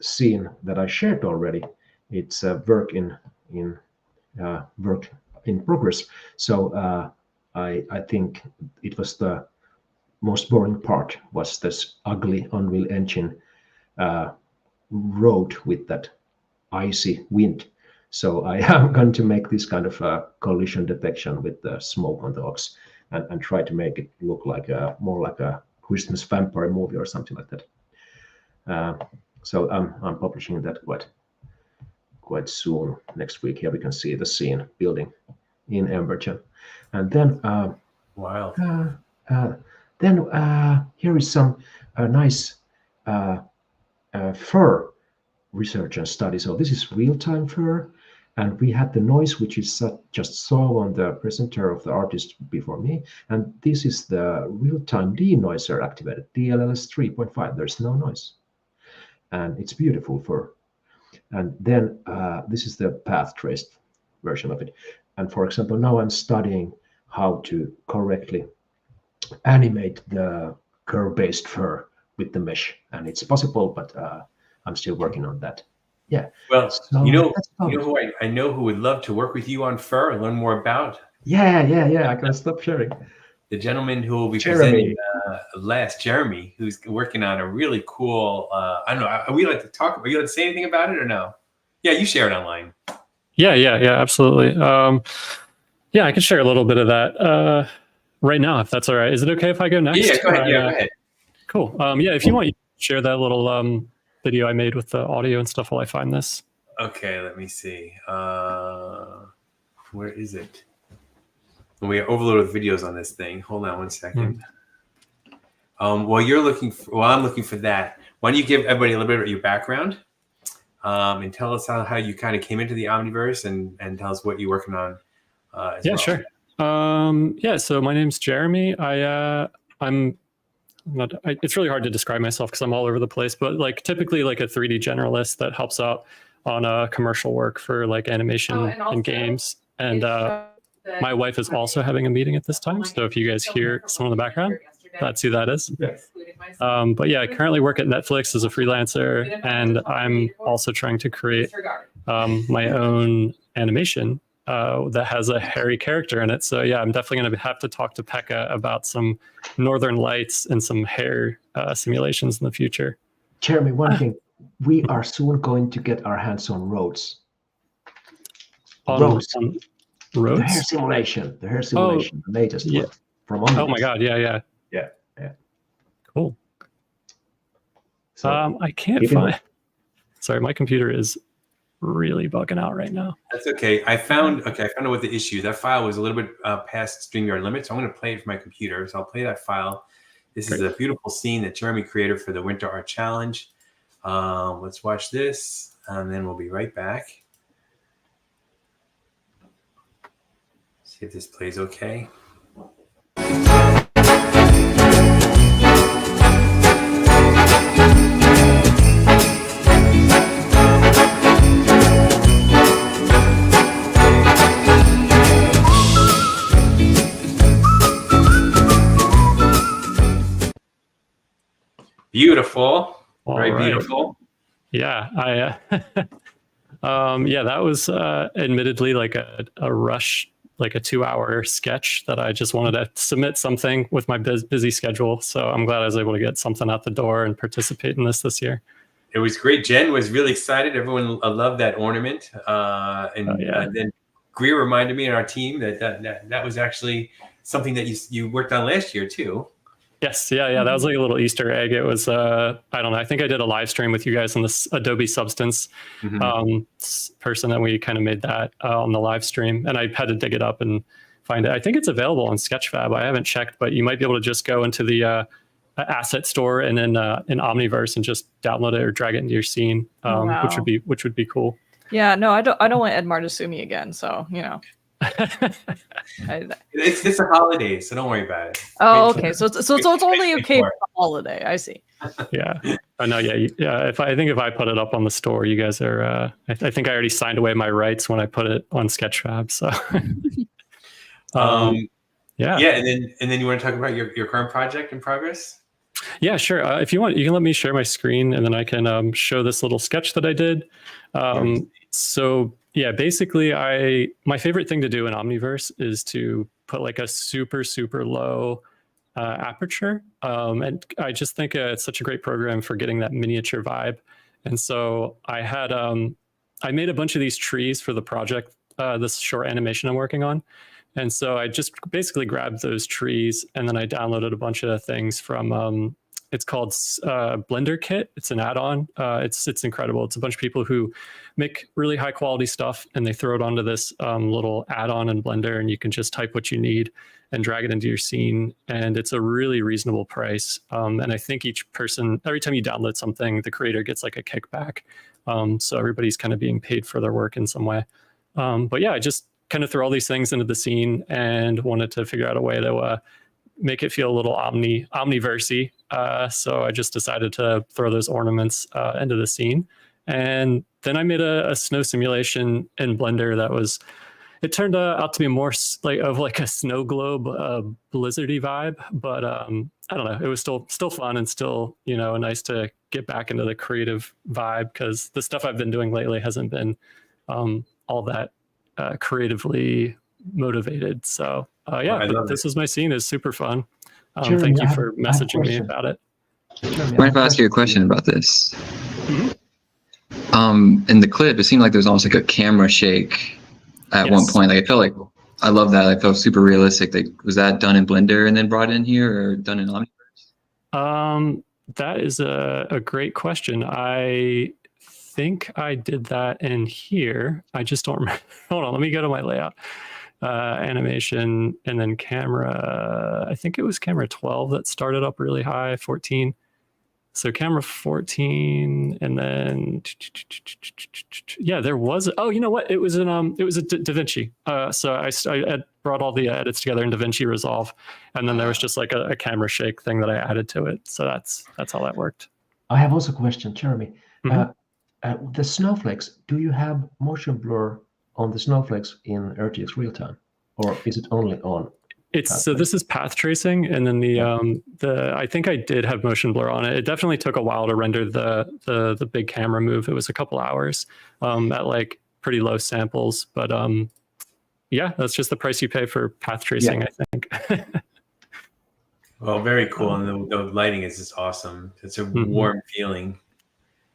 scene that I shared already, it's a work in progress. So I think it was the most boring part was this ugly Unreal Engine road with that icy wind. So I am going to make this kind of collision detection with the smoke on the ox and try to make it look like more like a Christmas vampire movie or something like that. So I'm publishing that quite soon. Next week here we can see the scene building in Embergen. And then Wow. Then here is some nice fur research and study. So this is real-time fur, and we had the noise, which is just saw on the presenter of the artist before me, and this is the real-time denoiser activated, DLLS 3.5. There's no noise, and it's beautiful fur. And then this is the path traced version of it. And for example, now I'm studying how to correctly animate the curve-based fur with the mesh, and it's possible, but I'm still working on that. Yeah. Well, So you know that's all. who I know who would love to work with you on fur and learn more about? Yeah. I can stop sharing. The gentleman who will be Jeremy. presenting Jeremy, who's working on a really cool, I don't know, are we like to talk, are you like to say anything about it or no? Yeah, you share it online. Yeah, absolutely. Yeah, I can share a little bit of that right now, if that's all right. Is it okay if I go next? Yeah, go ahead. Yeah, go ahead. Cool. Yeah, if you want, you can share that little video I made with the audio and stuff while I find this. Okay, let me see. Where is it? We are overloaded with videos on this thing. Hold on one second. While I'm looking for that, why don't you give everybody a little bit of your background and tell us how you kind of came into the Omniverse and tell us what you're working on as well. Sure. So my name's Jeremy. It's really hard to describe myself because I'm all over the place, but like typically like a 3D generalist that helps out on commercial work for like animation and games. And my wife is also having a meeting at this time. So if you guys hear someone in the background, that's who that is. But yeah, I currently work at Netflix as a freelancer, and I'm also trying to create my own animation that has a hairy character in it. So yeah, I'm definitely going to have to talk to Pekka about some Northern Lights and some hair simulations in the future. Jeremy, one thing, we are soon going to get our hands on Roads. Roads? The hair simulation, the latest one from Omniverse. Oh my God, yeah. Cool. So, I can't find. Sorry, my computer is really bugging out right now. That's okay. I found out what the issue. That file was a little bit past StreamYard limits. So I'm going to play it for my computer. So I'll play that file. This is a beautiful scene that Jeremy created for the Winter Art Challenge. Let's watch this, and then we'll be right back. See if this plays okay. Beautiful. Very beautiful. Yeah, that was admittedly like a rush, like a 2-hour sketch that I just wanted to submit something with my busy schedule. So I'm glad I was able to get something out the door and participate in this year. It was great. Jen was really excited. Everyone loved that ornament. Then Greer reminded me and our team that was actually something that you worked on last year too. Yes, yeah. That was like a little Easter egg. It was, I don't know. I think I did a live stream with you guys on this Adobe Substance person, and we kind of made that on the live stream. And I had to dig it up and find it. I think it's available on Sketchfab. I haven't checked, but you might be able to just go into the asset store and then in Omniverse and just download it or drag it into your scene, which would be cool. Yeah, no, I don't want Edmar to sue me again. So It's a holiday, so don't worry about it. Oh, okay. So it's only okay for the holiday. I see. Yeah. Oh no. Yeah. If I put it up on the store, you guys are. I think I already signed away my rights when I put it on Sketchfab. So. Yeah. And then you want to talk about your current project in progress? Yeah, sure. If you want, you can let me share my screen, and then I can show this little sketch that I did. So. Yeah, basically, my favorite thing to do in Omniverse is to put like a super, super low aperture. And I just think it's such a great program for getting that miniature vibe. And so I made a bunch of these trees for the project, this short animation I'm working on. And so I just basically grabbed those trees, and then I downloaded a bunch of things from, it's called Blender Kit. It's an add-on. It's incredible. It's a bunch of people who make really high quality stuff, and they throw it onto this little add-on in Blender, and you can just type what you need and drag it into your scene. And it's a really reasonable price. And I think each person, every time you download something, the creator gets like a kickback. So everybody's kind of being paid for their work in some way. But yeah, I just kind of threw all these things into the scene and wanted to figure out a way to make it feel a little omniversey. So I just decided to throw those ornaments into the scene. And then I made a snow simulation in Blender it turned out to be more like a snow globe, blizzardy vibe. But I don't know, it was still fun and still, nice to get back into the creative vibe, because the stuff I've been doing lately hasn't been all that creatively motivated. So this is my scene. It's super fun. Thank you for messaging me about it. Mind if I ask you a question about this? In the clip, it seemed like there was almost like a camera shake at one point. Like, I felt like, I love that. I felt super realistic. Like, was that done in Blender and then brought in here, or done in Omniverse? That is a great question. I think I did that in here. I just don't remember. Hold on, let me go to my layout. Animation, and then camera. I think it was camera 12 that started up really high, 14. So camera 14, and then yeah, there was. Oh, you know what? It was it was a DaVinci. So I brought all the edits together in DaVinci Resolve, and then there was just like a camera shake thing that I added to it. So that's how that worked. I have also a question, Jeremy. The snowflakes. Do you have motion blur on the snowflakes in RTX real-time, or is it only on? So this is path tracing, and then the I think I did have motion blur on it. It definitely took a while to render the big camera move. It was a couple hours at like pretty low samples, but yeah, that's just the price you pay for path tracing, I think. Well, very cool, and the lighting is just awesome. It's a warm feeling.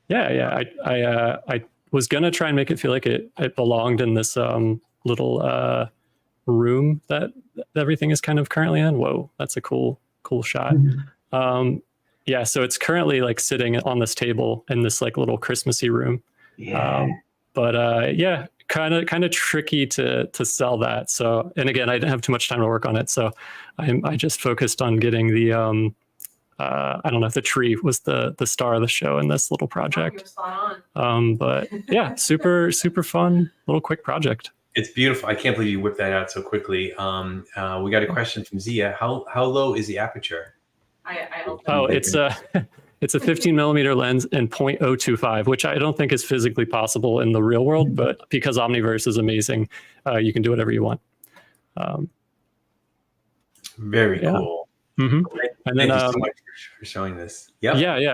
Yeah. I was gonna try and make it feel like it belonged in this little room that everything is kind of currently in. Whoa, that's a cool shot. Yeah, so it's currently like sitting on this table in this like little Christmassy room. But yeah, kind of tricky to sell that. So, and again, I didn't have too much time to work on it, so I just focused on getting the I don't know if the tree was the star of the show in this little project. But yeah, super fun little quick project. It's beautiful. I can't believe you whipped that out so quickly. We got a question from Zia. How low is the aperture? Oh, it's a 15 millimeter lens and 0.025, which I don't think is physically possible in the real world, but because Omniverse is amazing, you can do whatever you want. Very cool. And then thank you so much for showing this. Yeah.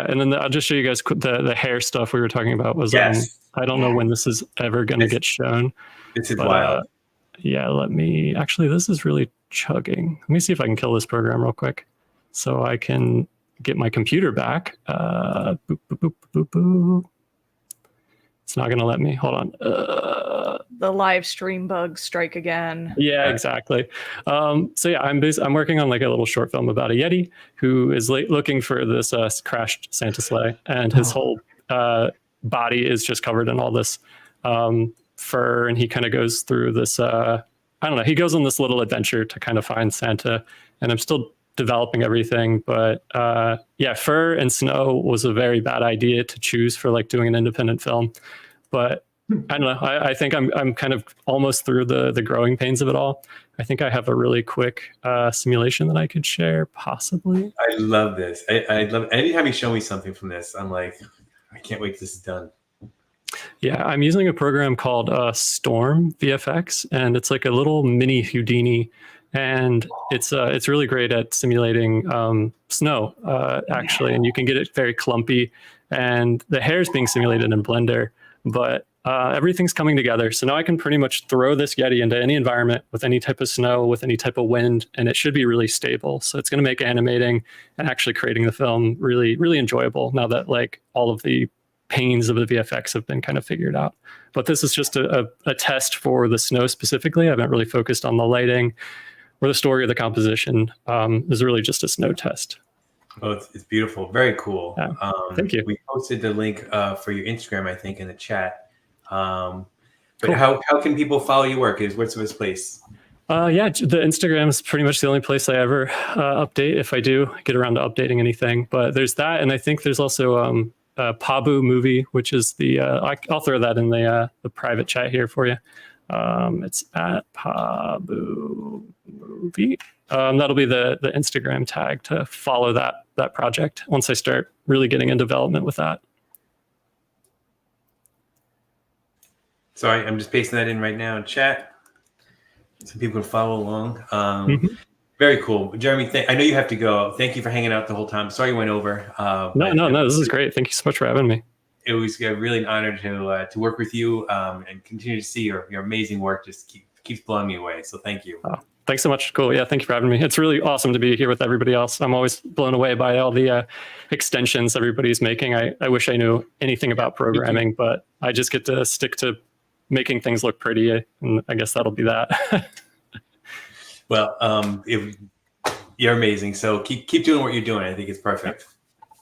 And then I'll just show you guys the hair stuff we were talking about. Was I don't know when this is ever going to get shown. This is wild. Yeah, actually, this is really chugging. Let me see if I can kill this program real quick so I can get my computer back. Boop, boop, boop, boop, boop. It's not going to let me. Hold on. The live stream bugs strike again. Yeah, exactly. So yeah, I'm working on like a little short film about a Yeti who is looking for this crashed Santa sleigh, and his whole body is just covered in all this fur, and he kind of goes through this I don't know, he goes on this little adventure to kind of find Santa, and I'm still developing everything, but yeah, fur and snow was a very bad idea to choose for like doing an independent film, but I don't know, I think I'm kind of almost through the growing pains of it all. I think I have a really quick simulation that I could share, possibly. I love this. I love it. Anytime you show me something from this, I'm like, I can't wait till this is done. Yeah, I'm using a program called Storm VFX, and it's like a little mini Houdini, and it's really great at simulating snow, actually, and you can get it very clumpy, and the hair is being simulated in Blender, but everything's coming together. So now I can pretty much throw this Yeti into any environment with any type of snow, with any type of wind, and it should be really stable. So it's going to make animating and actually creating the film really, really enjoyable now that like all of the pains of the VFX have been kind of figured out. But this is just a test for the snow specifically. I haven't really focused on the lighting or the story or the composition. This is really just a snow test. Oh, it's beautiful. Very cool. Yeah. Thank you. We posted the link for your Instagram, I think, in the chat. But Cool. how can people follow your work? What's this place? Yeah, the Instagram is pretty much the only place I ever update, if I do get around to updating anything. But there's that, and I think there's also Pabu Movie, which is the I'll throw that in the private chat here for you. It's at Pabu Movie. That'll be the Instagram tag to follow that project once I start really getting in development with that. So I'm just pasting that in right now in chat so people can follow along. Very cool. Jeremy, I know you have to go. Thank you for hanging out the whole time. Sorry you went over. No, this is great. Thank you so much for having me. It was really an honor to work with you and continue to see your amazing work. Just keeps blowing me away. So thank you. Thanks so much. Cool. Yeah, thank you for having me. It's really awesome to be here with everybody else. I'm always blown away by all the extensions everybody's making. I wish I knew anything about programming, but I just get to stick to making things look pretty, and I guess that'll be that. Well, you're amazing. So keep doing what you're doing. I think it's perfect.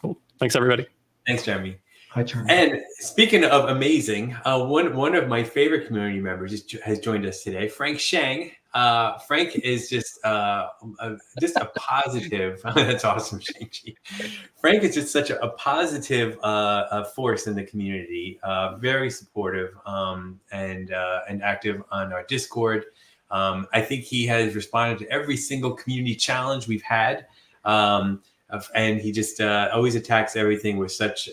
Cool. Thanks, everybody. Thanks, Jeremy. Hi, Jeremy. And speaking of amazing, one of my favorite community members has joined us today, Frank Shang. Frank is just a positive. That's awesome, Shang-Chi. Frank is just such a positive force in the community. Very supportive and active on our Discord. I think he has responded to every single community challenge we've had. And he just always attacks everything with such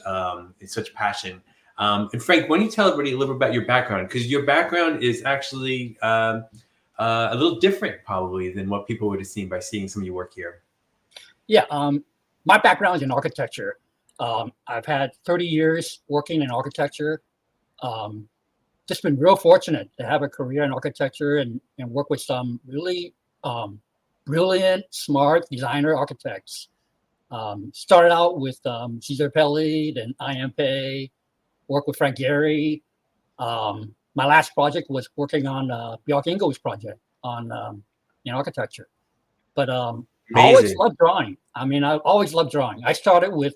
passion. And Frank, why don't you tell everybody a little bit about your background? Because your background is actually a little different probably than what people would have seen by seeing some of your work here. Yeah, my background is in architecture. I've had 30 years working in architecture. Just been real fortunate to have a career in architecture and work with some really brilliant, smart designer architects. Started out with Cesar Pelli, then IMPay, worked with Frank Gehry. My last project was working on Bjarke Ingels's project in architecture. But I always loved drawing. I mean, I always loved drawing. I started with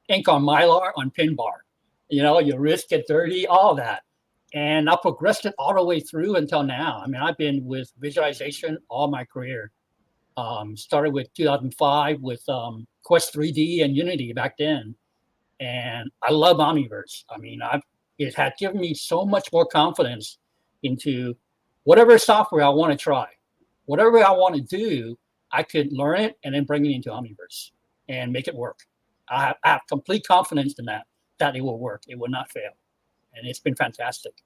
ink on Mylar on pin bar. You know, your wrist get dirty, all of that. And I progressed it all the way through until now. I mean, I've been with visualization all my career. Started with 2005 with Quest 3D and Unity back then. And I love Omniverse. I mean, it had given me so much more confidence into whatever software I want to try. Whatever I want to do, I could learn it and then bring it into Omniverse and make it work. I have complete confidence in that it will work. It will not fail. And it's been fantastic.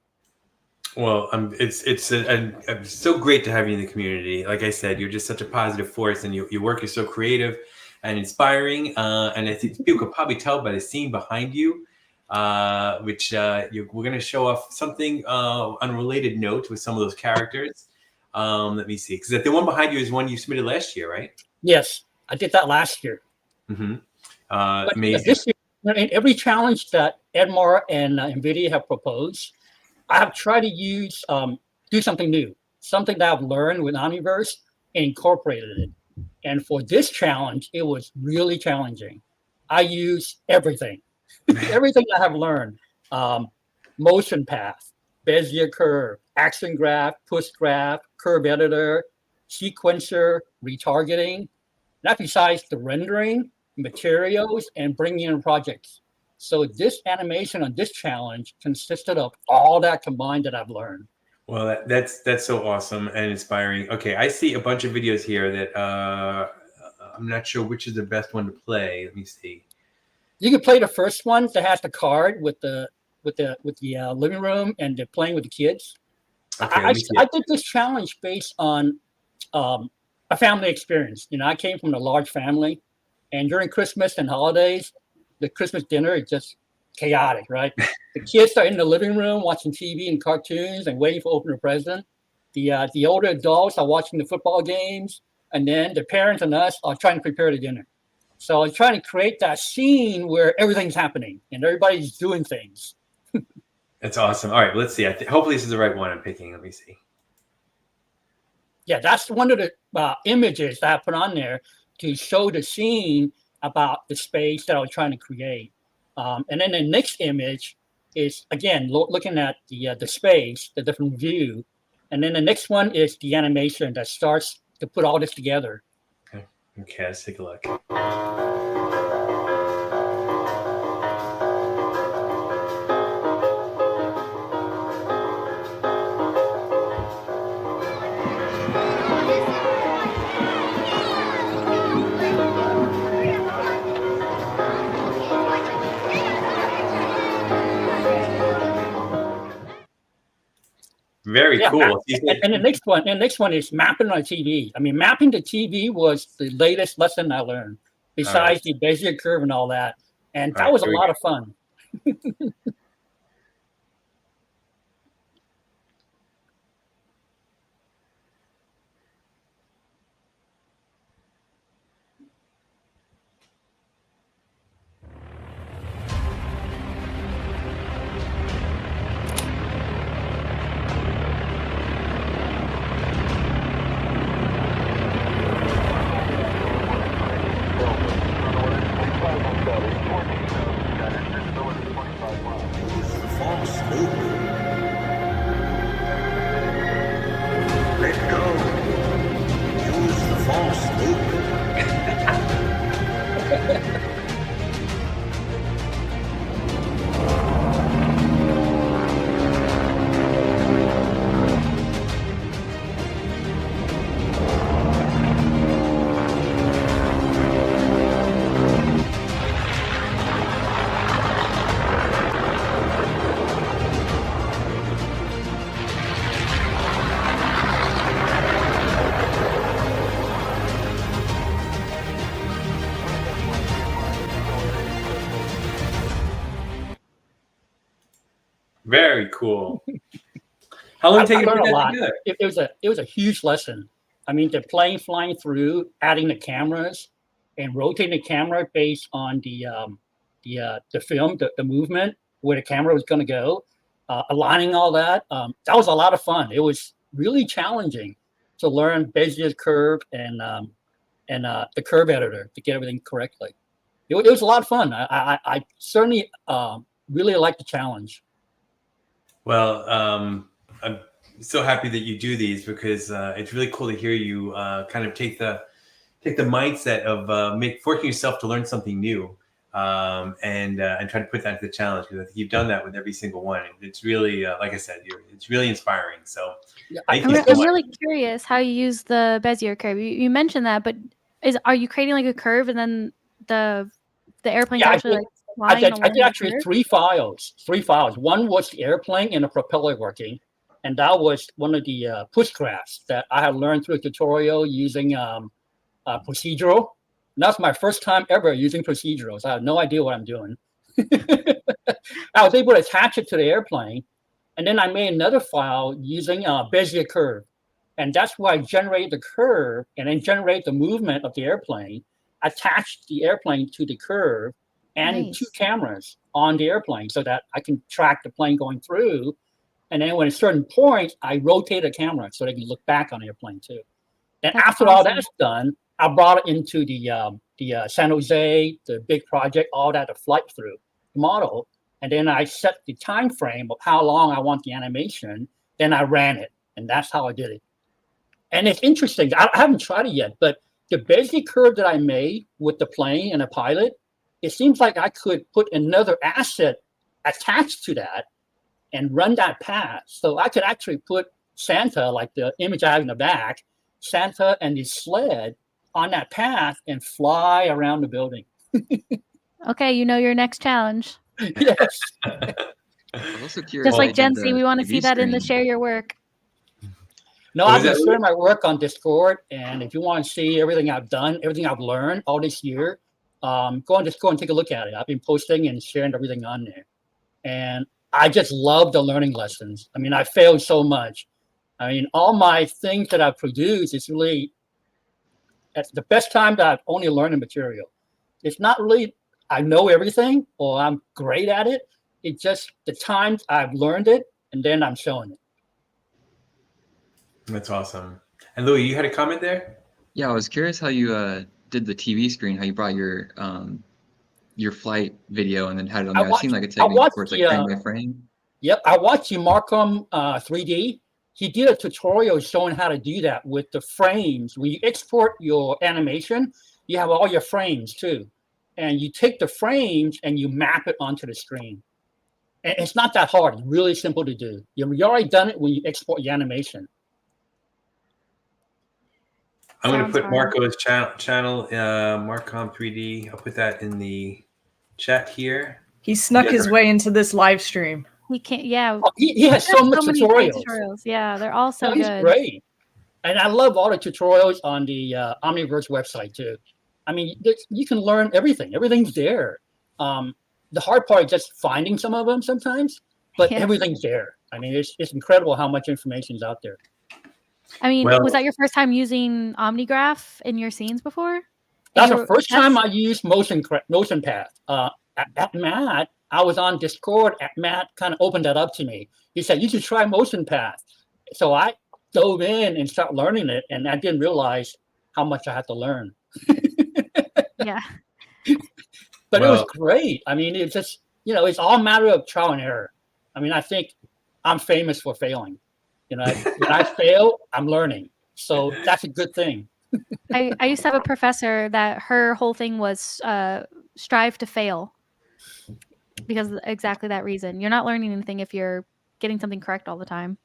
Well, it's so great to have you in the community. Like I said, you're just such a positive force, and your work is so creative and inspiring. And I think people could probably tell by the scene behind you, which we're going to show off something unrelated note with some of those characters. Let me see, because the one behind you is one you submitted last year, right? Yes, I did that last year. Mm-hmm. But amazing. This year, in every challenge that Edmar and NVIDIA have proposed, I have tried to use do something new, something that I've learned with Omniverse and incorporated it. And for this challenge, it was really challenging. I use everything, everything I have learned: motion path, Bezier curve, action graph, push graph, curve editor, sequencer, retargeting. That besides the rendering, materials, and bringing in projects. So this animation on this challenge consisted of all that combined that I've learned. Well, that's so awesome and inspiring. Okay, I see a bunch of videos here that I'm not sure which is the best one to play. Let me see. You can play the first one that has the card with the living room and they're playing with the kids. Okay, I did this challenge based on a family experience. You know, I came from a large family, and during Christmas and holidays, the Christmas dinner is just chaotic, right? The kids are in the living room watching TV and cartoons and waiting for opening a present. The older adults are watching the football games, and then the parents and us are trying to prepare the dinner. So I was trying to create that scene where everything's happening and everybody's doing things. That's awesome. All right, let's see. Hopefully this is the right one I'm picking. Let me see. Yeah, that's one of the images that I put on there to show the scene about the space that I was trying to create. And then the next image is, again, looking at the space, the different view. And then the next one is the animation that starts to put all this together. Okay, let's take a look. Very cool. And the next one is mapping on TV. I mean, mapping to TV was the latest lesson I learned, besides the Bezier curve and all that. And that was a lot of fun. Very cool. How long did it take you to put that together? It was a huge lesson. I mean, the plane flying through, adding the cameras, and rotating the camera based on the film, the movement, where the camera was going to go, aligning all that. That was a lot of fun. It was really challenging to learn Bezier curve and the curve editor to get everything correctly. It was a lot of fun. I certainly really liked the challenge. Well, I'm so happy that you do these because it's really cool to hear you kind of take the mindset of forcing yourself to learn something new and try to put that to the challenge, because I think you've done that with every single one. It's really, like I said, it's really inspiring. So thank you so I'm much. really curious how you use the Bezier curve. You mentioned that, but are you creating like a curve and then the airplane's actually like flying I did along actually the curve? three files. One was the airplane and the propeller working, and that was one of the pushcrafts that I had learned through a tutorial using procedural. And that's my first time ever using procedurals. I had no idea what I'm doing. I was able to attach it to the airplane, and then I made another file using Bezier curve, and that's where I generate the curve and then generate the movement of the airplane, attach the airplane to the curve, and two cameras on the airplane so that I can track the plane going through. And then when at certain points, I rotate the camera so they can look back on the airplane too. And after all that's done, I brought it into the San Jose, the big project, all that, the flight through model. And then I set the time frame of how long I want the animation. Then I ran it, and that's how I did it. And it's interesting. I haven't tried it yet, but the basic curve that I made with the plane and a pilot, it seems like I could put another asset attached to that and run that path. So I could actually put Santa, like the image I have in the back, Santa and his sled on that path and fly around the building. Okay, you know your next challenge. Yes. I'm also curious. Just like Gen Z, we want to see that in the share your work. No, I've been sharing my work on Discord, and if you want to see everything I've done, everything I've learned all this year, go on Discord and take a look at it. I've been posting and sharing everything on there. And I just love the learning lessons. I mean, I failed so much. I mean, all my things that I've produced is really, at the best time that I've only learned the material. It's not really, I know everything or I'm great at it. It's just the times I've learned it and then I'm showing it. That's awesome. And Louis, you had a comment there? Yeah, I was curious how you did the TV screen, how you brought your flight video and then had it on there. I've seen like a technique where it's like frame by frame. Yep, I watched Markham 3D. He did a tutorial showing how to do that with the frames. When you export your animation, you have all your frames too. And you take the frames and you map it onto the screen. And it's not that hard. It's really simple to do. You already done it when you export your animation. I'm going to put Marco's channel, Marcom 3D. I'll put that in the chat here. He snuck his way into this live stream. He can't. Yeah, he has so much tutorials. Yeah, they're all so good. He's great, and I love all the tutorials on the Omniverse website too. I mean, you can learn everything. Everything's there. The hard part is just finding some of them sometimes, but everything's there. I mean, it's incredible how much information is out there. I mean, was that your first time using OmniGraph in your scenes before? That's the first time I used motion path. At Matt, I was on Discord. Matt kind of opened that up to me. He said, you should try motion path. So I dove in and started learning it, and I didn't realize how much I had to learn. Yeah. But it was great. I mean, it's just, it's all a matter of trial and error. I mean, I think I'm famous for failing. When I fail, I'm learning. So that's a good thing. I used to have a professor that her whole thing was strive to fail, because of exactly that reason. You're not learning anything if you're getting something correct all the time.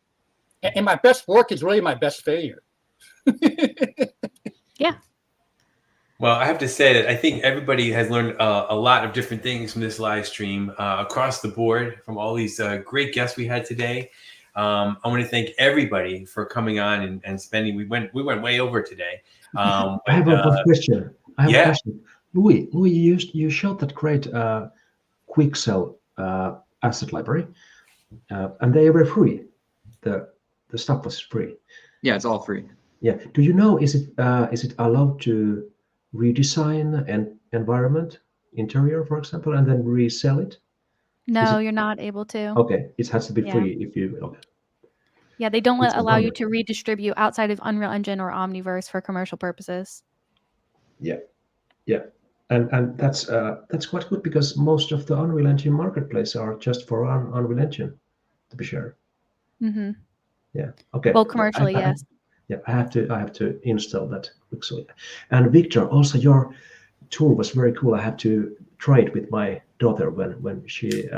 And my best work is really my best failure. Yeah. Well, I have to say that I think everybody has learned a lot of different things from this live stream across the board from all these great guests we had today. I want to thank everybody for coming on and spending. We went way over today. I have a question. A question. Louis, you showed that great Quixel asset library. and they were free. The stuff was free. Yeah, it's all free. Yeah. Do you know, is it allowed to redesign an environment, interior, for example, and then resell it? No, you're not able to. Okay, it has to be Yeah. free if you. Okay. Yeah, they don't It's a allow you bummer. to redistribute outside of Unreal Engine or Omniverse for commercial purposes. Yeah, yeah, and that's quite good because most of the Unreal Engine marketplace are just for Unreal Engine, to be sure. Mm-hmm. Yeah. Okay. Well, commercially, yes. Yeah, I have to install that quickly. And Victor, also your tool was very cool. I have to try it with my daughter when she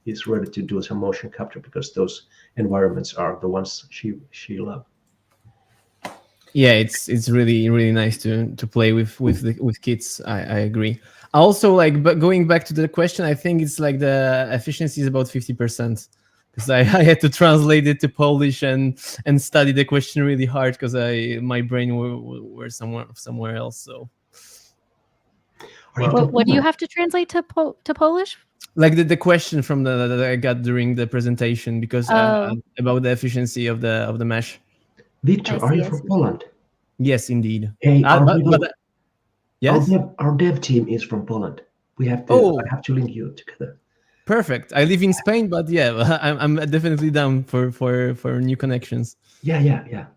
is ready to do some motion capture, because those environments are the ones she loves. Yeah, it's really nice to play with kids. I agree. Also, like, but going back to the question, I think it's like the efficiency is about 50%, because I had to translate it to Polish and study the question really hard because my brain were somewhere else. So What do you have to translate to Polish? like the question from that I got during the presentation, because about the efficiency of the mesh. Victor, are you from Poland? Yes, indeed. Hey, yes, our dev team is from Poland. We have to. I have to link you together. Perfect. I live in Spain, but yeah, I'm definitely down for new connections. Yeah.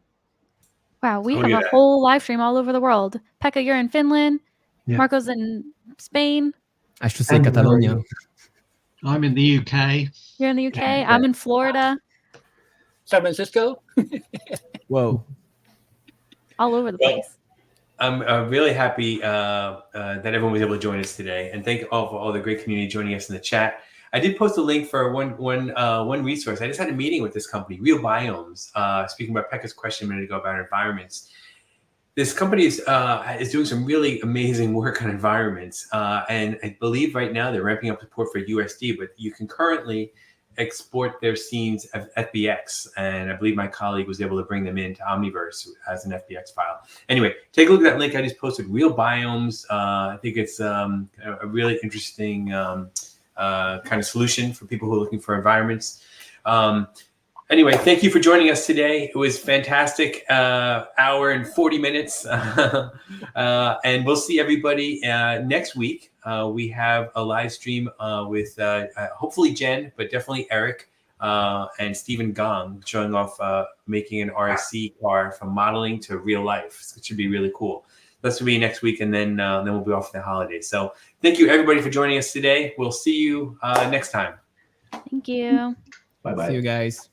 Wow, we have a whole live stream all over the world. Pekka, you're in Finland. Yeah. Marco's in Spain. I should say Catalonia. I'm in the UK. You're in the UK. I'm in Florida. San Francisco. Whoa. All over the place. I'm really happy that everyone was able to join us today, and thank all the great community joining us in the chat. I did post a link for one resource. I just had a meeting with this company, Real Biomes. Speaking about Pekka's question a minute ago about environments, this company is doing some really amazing work on environments, and I believe right now they're ramping up support for USD, but you can currently export their scenes as FBX, and I believe my colleague was able to bring them into Omniverse as an FBX file. Anyway, take a look at that link I just posted, Real Biomes. I think it's a really interesting kind of solution for people who are looking for environments. Anyway, thank you for joining us today. It was fantastic, hour and 40 minutes. And we'll see everybody next week. We have a live stream with hopefully Jen, but definitely Eric and Stephen Gong showing off making an RSC car from modeling to real life. So it should be really cool. That's will be next week, and then we'll be off for the holidays. So thank you everybody for joining us today. We'll see you next time. Thank you. Bye-bye. See you guys.